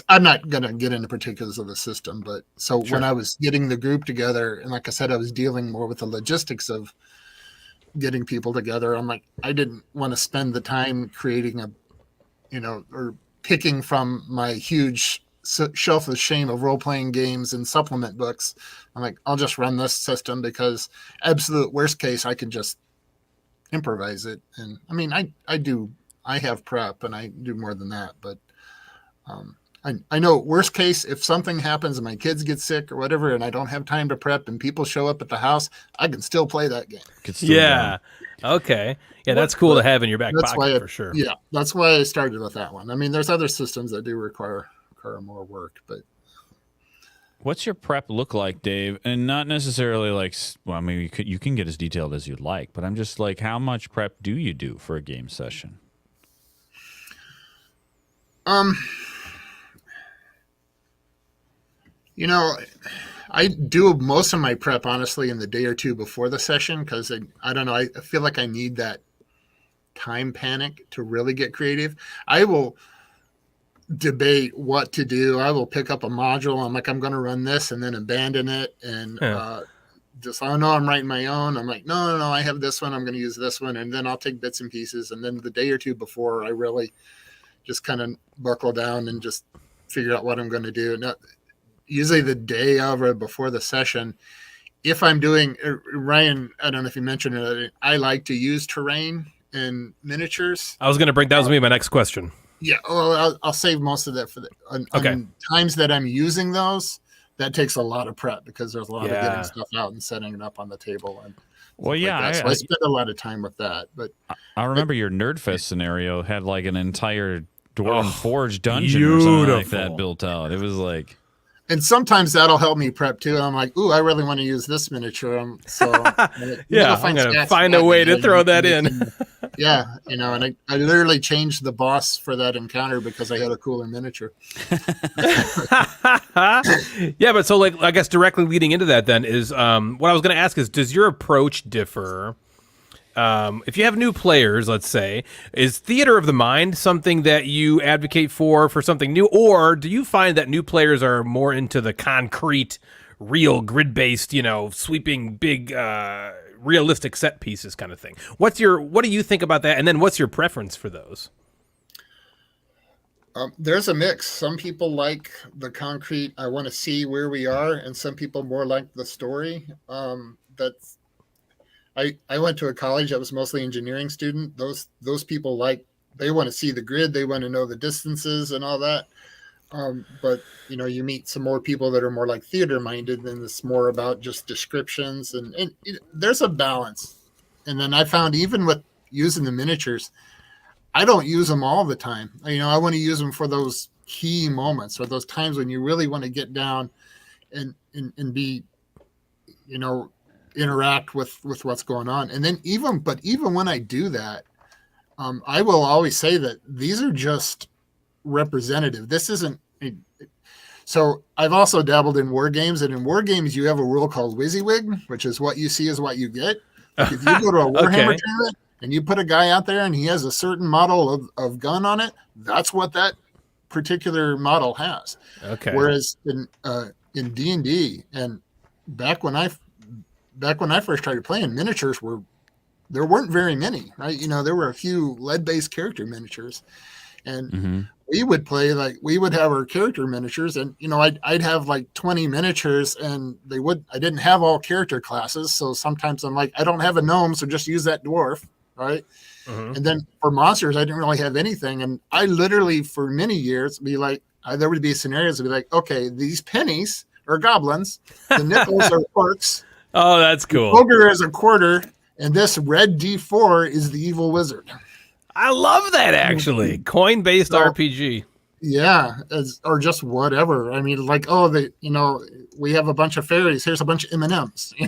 I'm not going to get into particulars of the system, but when I was getting the group together, and like I said, I was dealing more with the logistics of getting people together. I'm like, I didn't want to spend the time creating or picking from my huge shelf of shame of role-playing games and supplement books. I'm like, I'll just run this system, because absolute worst case, I can just improvise it. And I mean, I have prep, and I do more than that, but I know worst case, if something happens and my kids get sick or whatever, and I don't have time to prep and people show up at the house, I can still play that game. Yeah. Okay. Yeah, that's cool to have in your back pocket for sure. Yeah, that's why I started with that one. I mean, there's other systems that do require more work, but. What's your prep look like, Dave? And not necessarily like, well, I mean, you can get as detailed as you'd like, but I'm just like, how much prep do you do for a game session? I do most of my prep, honestly, in the day or two before the session, because I don't know, I feel like I need that time panic to really get creative. I will debate what to do. I will pick up a module. I'm like, I'm going to run this, and then abandon it. And oh no, I'm writing my own. I'm like, no, I have this one. I'm going to use this one. And then I'll take bits and pieces. And then the day or two before, I really just kind of buckle down and just figure out what I'm going to do. Now, usually the day of or before the session, if I'm doing, Ryan, I don't know if you mentioned it, I like to use terrain and miniatures. I was going to bring, that was my next question. Yeah, well, I'll save most of that for on times that I'm using those. That takes a lot of prep, because there's a lot of getting stuff out and setting it up on the table. And well, yeah, like so I spend a lot of time with that. But I remember your Nerdfest scenario had like an entire Dwarven Forge dungeon or something like that beautiful. built out. It was like, And sometimes that'll help me prep too. I'm like, ooh, I really want to use this miniature. Yeah, I'm gonna find a way to throw that in. Yeah, and I literally changed the boss for that encounter because I had a cooler miniature. Yeah, but so like I guess directly leading into that then is what I was going to ask is, does your approach differ? If you have new players, let's say, is theater of the mind something that you advocate for something new, or do you find that new players are more into the concrete, real grid-based, sweeping big, realistic set pieces kind of thing? What do you think about that? And then what's your preference for those? There's a mix. Some people like the concrete, I want to see where we are, and some people more like the story. That's I went to a college that was mostly engineering student. Those people they want to see the grid, they want to know the distances and all that. But you meet some more people that are more like theater minded, and it's more about just descriptions and there's a balance. And then I found even with using the miniatures, I don't use them all the time. I want to use them for those key moments or those times when you really want to get down and be, interact with what's going on. And then even when I do that, I will always say that these are just representative. This isn't so I've also dabbled in war games, and in war games you have a rule called WYSIWYG, which is what you see is what you get. Like if you go to a Warhammer tournament and you put a guy out there and he has a certain model of gun on it, that's what that particular model has. Okay. Whereas in D&D and back when I first started playing, miniatures there weren't very many, right? There were a few lead-based character miniatures, and we would play we would have our character miniatures, and I'd have like 20 miniatures, and I didn't have all character classes, so sometimes I'm like, I don't have a gnome, so just use that dwarf, right? And then for monsters, I didn't really have anything, and I literally for many years be like, there would be scenarios that would be like, okay, these pennies are goblins, the nickels are orcs. Oh, that's cool. Ogre is a quarter, and this red D4 is the evil wizard. I love that, actually. Coin-based RPG. Yeah, or just whatever. I mean, like, we have a bunch of fairies. Here's a bunch of M&Ms, or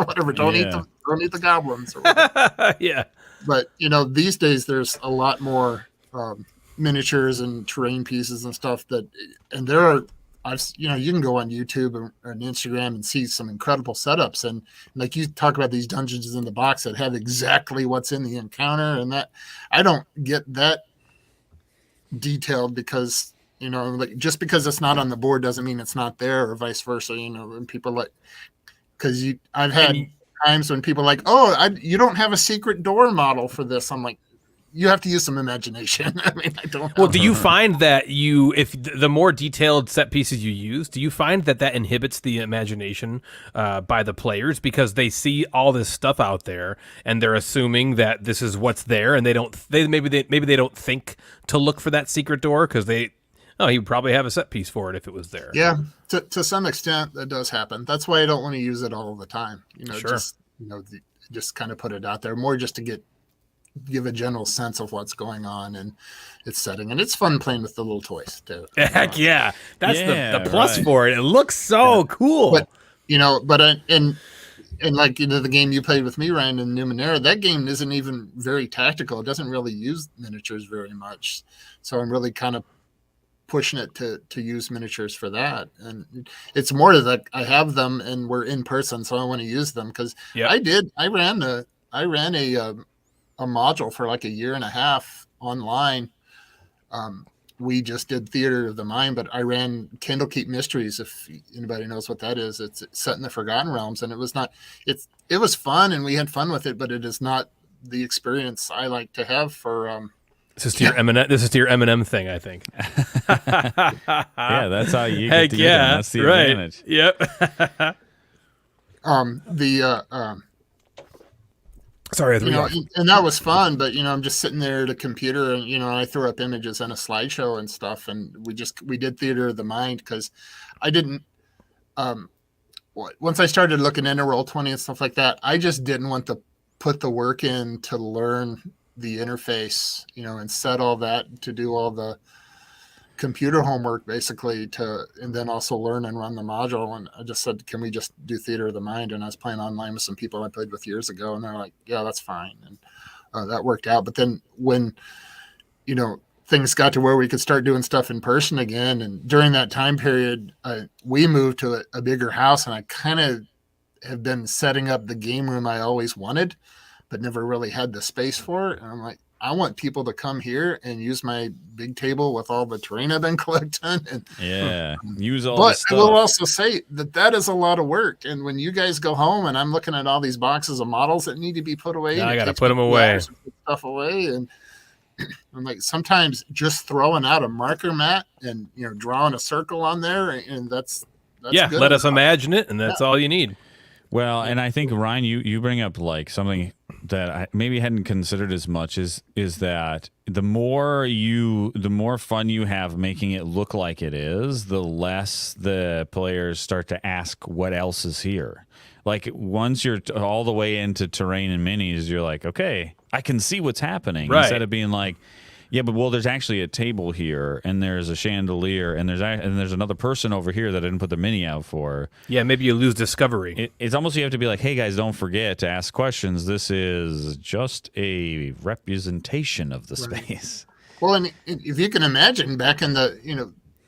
whatever. Don't eat the goblins. Or whatever. Yeah. But these days there's a lot more miniatures and terrain pieces and stuff and there are. You can go on YouTube or Instagram and see some incredible setups. And like you talk about these dungeons in the box that have exactly what's in the encounter, and that I don't get that detailed because, just because it's not on the board doesn't mean it's not there, or vice versa, and people because I've had times when people are like, you don't have a secret door model for this. I'm like, you have to use some imagination. I mean, I don't. Well, do you find that if the more detailed set pieces you use, do you find that inhibits the imagination by the players because they see all this stuff out there and they're assuming that this is what's there, and maybe they don't think to look for that secret door because he would probably have a set piece for it if it was there. Yeah, to some extent that does happen. That's why I don't want to use it all the time. Sure. Just kind of put it out there more just to give a general sense of what's going on and its setting, and it's fun playing with the little toys too. Heck yeah, that's the plus for it. It looks so cool. But and like the game you played with me, Ryan, in Numenera, that game isn't even very tactical. It doesn't really use miniatures very much, so I'm really kind of pushing it to use miniatures for that. And it's more that I have them and we're in person, so I want to use them because I ran a module for like a year and a half online. We just did Theater of the Mind, but I ran Candlekeep Mysteries. If anybody knows what that is, it's set in the Forgotten Realms, and it was fun, and we had fun with it, but it is not the experience I like to have for. This is to your Eminem thing, I think. Yeah, that's how you get to get them. That's the advantage. Yep. Sorry, and that was fun, but I'm just sitting there at a computer, and I throw up images on a slideshow and stuff, and we did Theater of the Mind because I didn't. Once I started looking into Roll20 and stuff like that, I just didn't want to put the work in to learn the interface, and set all that to do all the computer homework basically and then also learn and run the module. And I just said, can we just do Theater of the Mind? And I was playing online with some people I played with years ago, and they're like, yeah, that's fine. And that worked out. But then when, things got to where we could start doing stuff in person again, and during that time period, we moved to a bigger house, and I kind of have been setting up the game room I always wanted, but never really had the space for it. And I'm like, I want people to come here and use my big table with all the terrain I've been collecting. And use all the stuff. But I will also say that is a lot of work. And when you guys go home and I'm looking at all these boxes of models that need to be put away, I got to put them away. Put stuff away, and I'm like, sometimes just throwing out a marker mat and drawing a circle on there, and that's good. Let us imagine it, and that's all you need. Well, and I think, Ryan, you bring up like something that I maybe hadn't considered as much is that the more fun you have making it look like it is, the less the players start to ask what else is here. Like once you're all the way into terrain and minis, you're like, okay, I can see what's happening. Right. Instead of being like, yeah, but there's actually a table here, and there's a chandelier, and there's another person over here that I didn't put the mini out for. Yeah, maybe you lose discovery. It's almost you have to be like, hey guys, don't forget to ask questions. This is just a representation of the space. Well, and if you can imagine back in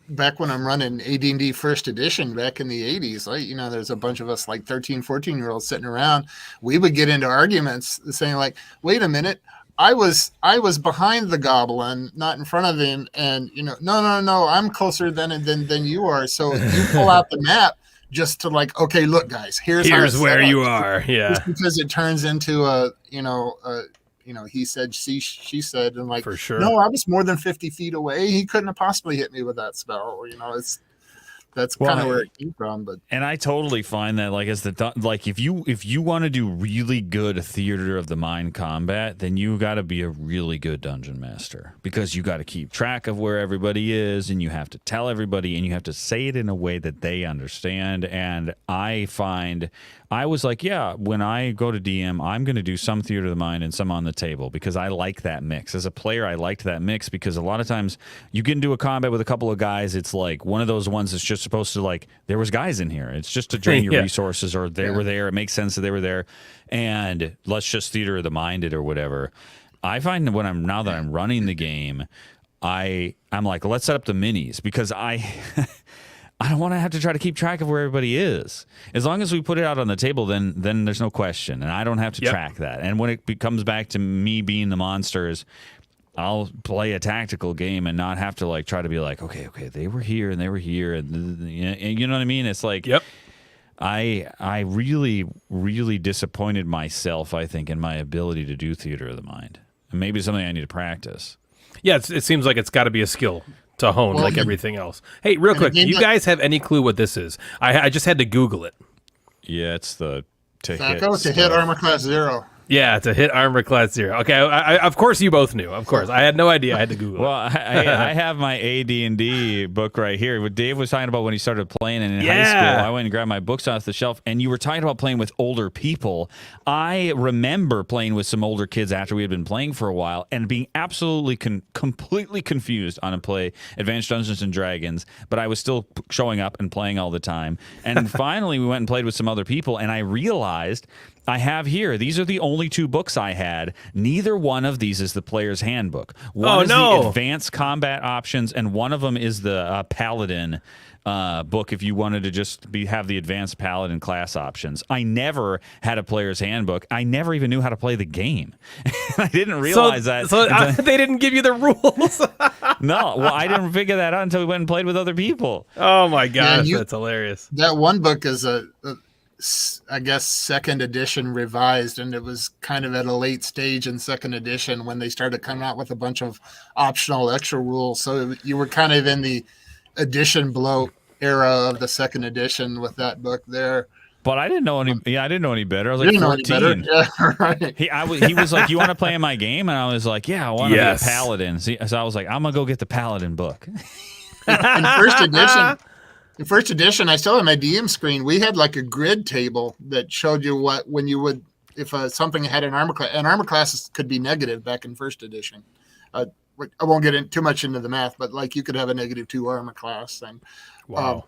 back when I'm running AD&D first edition back in the 80s, like, there's a bunch of us like 13, 14-year-olds sitting around. We would get into arguments saying like, wait a minute, I was behind the goblin, not in front of him, and no, I'm closer than you are. So you pull out the map just to like, okay, look, guys, here's where you are. Yeah, just because it turns into a he said, she said, and like, for sure. No, I was more than 50 feet away. He couldn't have possibly hit me with that spell. That's kind of where it came from. But and I totally find that like if you want to do really good Theater of the Mind combat, then you got to be a really good dungeon master, because you got to keep track of where everybody is, and you have to tell everybody, and you have to say it in a way that they understand. And I find I was like, yeah, when I go to DM, I'm going to do some Theater of the Mind and some on the table, because I like that mix. As a player, I liked that mix, because a lot of times you get into a combat with a couple of guys, it's like one of those ones that's just supposed to like, there was guys in here. It's just to drain your resources, or they were there. It makes sense that they were there. And let's just Theater of the Mind it or whatever. I find that now that I'm running the game, I'm like, let's set up the minis, because I don't want to have to try to keep track of where everybody is. As long as we put it out on the table, then there's no question, and I don't have to track that. And when it comes back to me being the monsters, I'll play a tactical game and not have to like try to be like, okay, they were here and they were here, and you know what I mean? It's like, I really, really disappointed myself, I think, in my ability to do Theater of the Mind. And maybe something I need to practice. Yeah, it seems like it's got to be a skill to hone, like everything else. Hey, real quick, do you guys have any clue what this is? I just had to Google it. Yeah, it's the hit armor class 0. Yeah, to hit armor class 0. Okay, I of course you both knew. Of course, I had no idea. I had to Google. Well, I have my AD&D book right here. What Dave was talking about when he started playing, and in high school, I went and grabbed my books off the shelf. And you were talking about playing with older people. I remember playing with some older kids after we had been playing for a while, and being absolutely completely confused on to play Advanced Dungeons and Dragons. But I was still showing up and playing all the time. And finally, we went and played with some other people, and I realized I have here, these are the only 2 books I had. Neither one of these is the player's handbook. One is the advanced combat options, and one of them is the paladin book if you wanted to just have the advanced paladin class options. I never had a player's handbook. I never even knew how to play the game. I didn't realize that. So they didn't give you the rules? No, well, I didn't figure that out until we went and played with other people. Oh my gosh, that's hilarious. That one book is I guess 2nd edition revised, and it was kind of at a late stage in 2nd edition when they started coming out with a bunch of optional extra rules. So you were kind of in the edition bloat era of the 2nd edition with that book there. But I didn't know any. Yeah, I didn't know any better. I was like 14. Yeah, right. He was like, "You want to play in my game?" And I was like, "Yeah, I want to be a paladin." So I was like, "I'm gonna go get the paladin book." In first edition, I still have my DM screen. We had like a grid table that showed you when you would if something had an armor class, and armor classes could be negative back in first edition. I won't get too much into the math, but like you could have a -2 armor class, and Wow.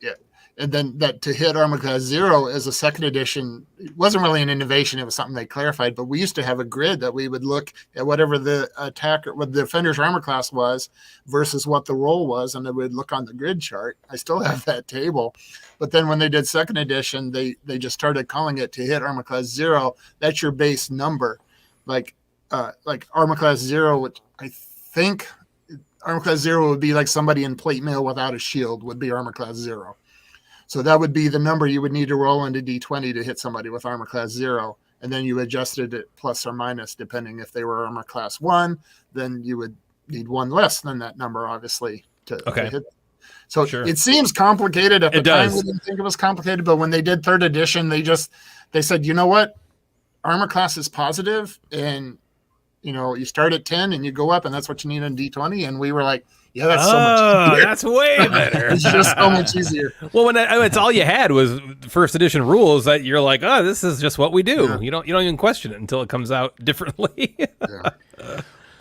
yeah, and then that to hit armor class 0 as a second edition, it wasn't really an innovation. It was something they clarified. But we used to have a grid that we would look at whatever the attacker, what the defender's armor class was versus what the roll was, and then we'd look on the grid chart. I still have that table, but then when they did second edition, they just started calling it to hit armor class 0. That's your base number, like armor class 0, which I think armor class 0 would be like somebody in plate mail without a shield would be armor class 0. So that would be the number you would need to roll into D20 to hit somebody with armor class 0. And then you adjusted it plus or minus depending if they were armor class 1, then you would need one less than that number, obviously, to hit. So It seems complicated at the time. We didn't think it was complicated, but when they did third edition, they said, you know what? Armor class is positive, and you start at 10 and you go up, and that's what you need on D20. And we were like, yeah, that's so much easier. That's way better. It's just so much easier. Well, when it's all you had was first edition rules that you're like, oh, this is just what we do. Yeah. You don't even question it until it comes out differently. Yeah.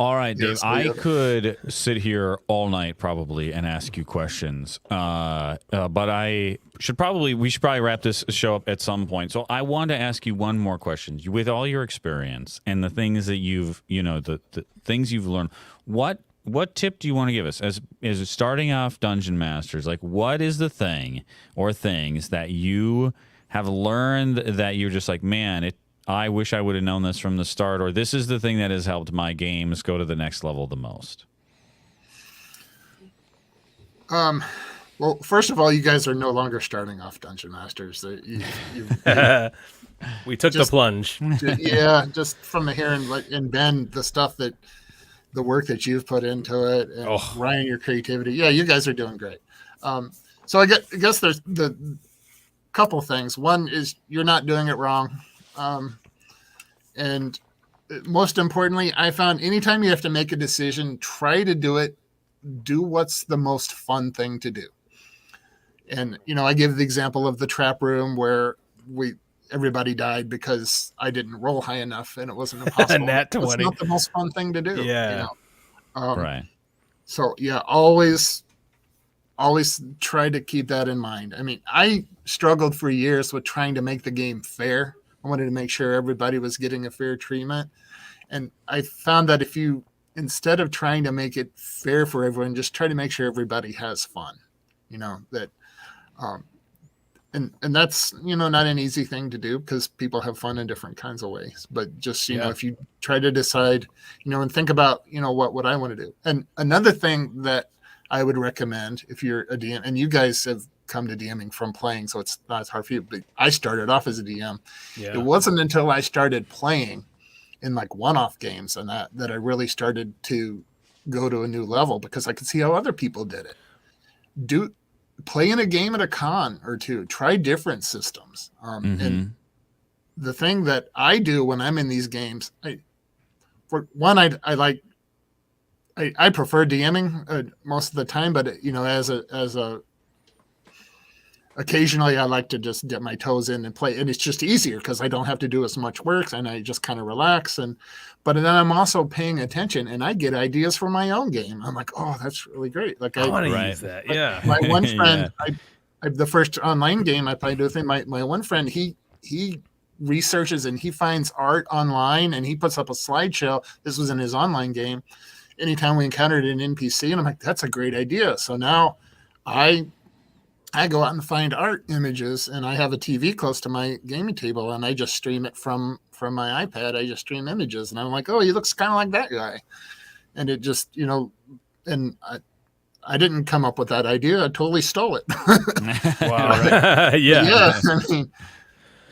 All right, Dave, I could sit here all night probably and ask you questions, but we should probably wrap this show up at some point. So I want to ask you one more question. With all your experience and the things that you've, the things you've learned, what tip do you want to give us as starting off Dungeon Masters? Like, what is the thing or things that you have learned that you're just like, man, I wish I would have known this from the start, or this is the thing that has helped my games go to the next level the most? Well, first of all, you guys are no longer starting off Dungeon Masters. We took the plunge. Yeah, just from the here and Ben, the work that you've put into it, and Ryan, your creativity. Yeah, you guys are doing great. So I guess there's the couple things. One is you're not doing it wrong. And most importantly, I found anytime you have to make a decision, try to do what's the most fun thing to do. And, I give the example of the trap room where everybody died because I didn't roll high enough and it wasn't impossible. Nat 20. It's not the most fun thing to do. Yeah. Right. So yeah, always try to keep that in mind. I mean, I struggled for years with trying to make the game fair. I wanted to make sure everybody was getting a fair treatment. And I found that if you, instead of trying to make it fair for everyone, just try to make sure everybody has fun, that, and that's, not an easy thing to do because people have fun in different kinds of ways, but just, if you try to decide, and think about, what I want to do. And another thing that I would recommend if you're a DM, and you guys have come to DMing from playing, so it's not as hard for you, but I started off as a DM. Yeah. It wasn't until I started playing in like one-off games and that I really started to go to a new level because I could see how other people did it. Play in a game at a con or two, try different systems. And the thing that I do when I'm in these games, I prefer DMing most of the time, but occasionally I like to just dip my toes in and play, and it's just easier because I don't have to do as much work and I just kind of relax. But then I'm also paying attention and I get ideas for my own game. I'm like, oh, that's really great. Like I want to use that. Yeah. My one friend, the first online game I played with him, my one friend, he researches and he finds art online and he puts up a slideshow. This was in his online game. Anytime we encountered an NPC, and I'm like, that's a great idea. So now I go out and find art images, and I have a TV close to my gaming table, and I just stream it from my iPad. I just stream images, and I'm like, oh, he looks kind of like that guy. And it just, and I didn't come up with that idea. I totally stole it. Wow. Right. Yeah. Yeah.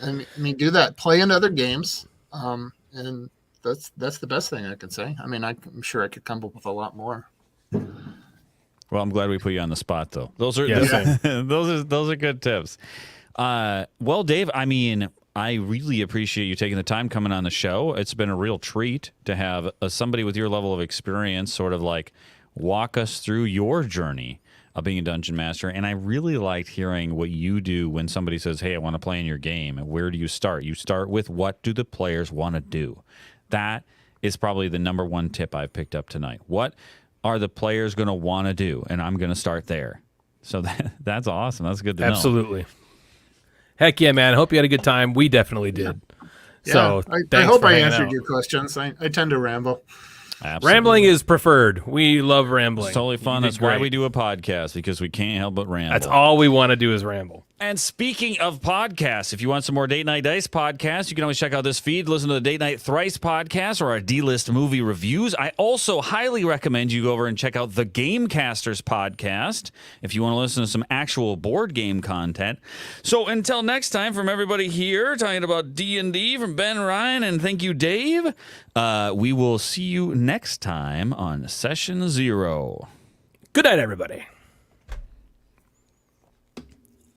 I mean, do that. Play in other games, and that's the best thing I can say. I mean, I'm sure I could come up with a lot more. Well, I'm glad we put you on the spot, though. Those are those are good tips. Well, Dave, I mean, I really appreciate you taking the time coming on the show. It's been a real treat to have somebody with your level of experience sort of like walk us through your journey being a dungeon master, and I really liked hearing what you do when somebody says, hey, I want to play in your game. Where do you start? You start with, what do the players want to do? That is probably the number one tip I've picked up tonight. What are the players going to want to do? And I'm going to start there. So that's awesome. That's good to know. Absolutely. Heck yeah, man. Hope you had a good time. We definitely did. Yeah. So I hope I answered your questions. I tend to ramble. Absolutely. Rambling is preferred. We love rambling. It's totally fun. That's why we do a podcast, because we can't help but ramble. That's all we want to do is ramble. And speaking of podcasts, if you want some more Date Night Dice podcasts, you can always check out this feed, listen to the Date Night Thrice podcast or our D-List movie reviews. I also highly recommend you go over and check out the Gamecasters podcast if you want to listen to some actual board game content. So until next time, from everybody here talking about D&D, from Ben, Ryan, and thank you, Dave, we will see you next time on Session 0. Good night, everybody.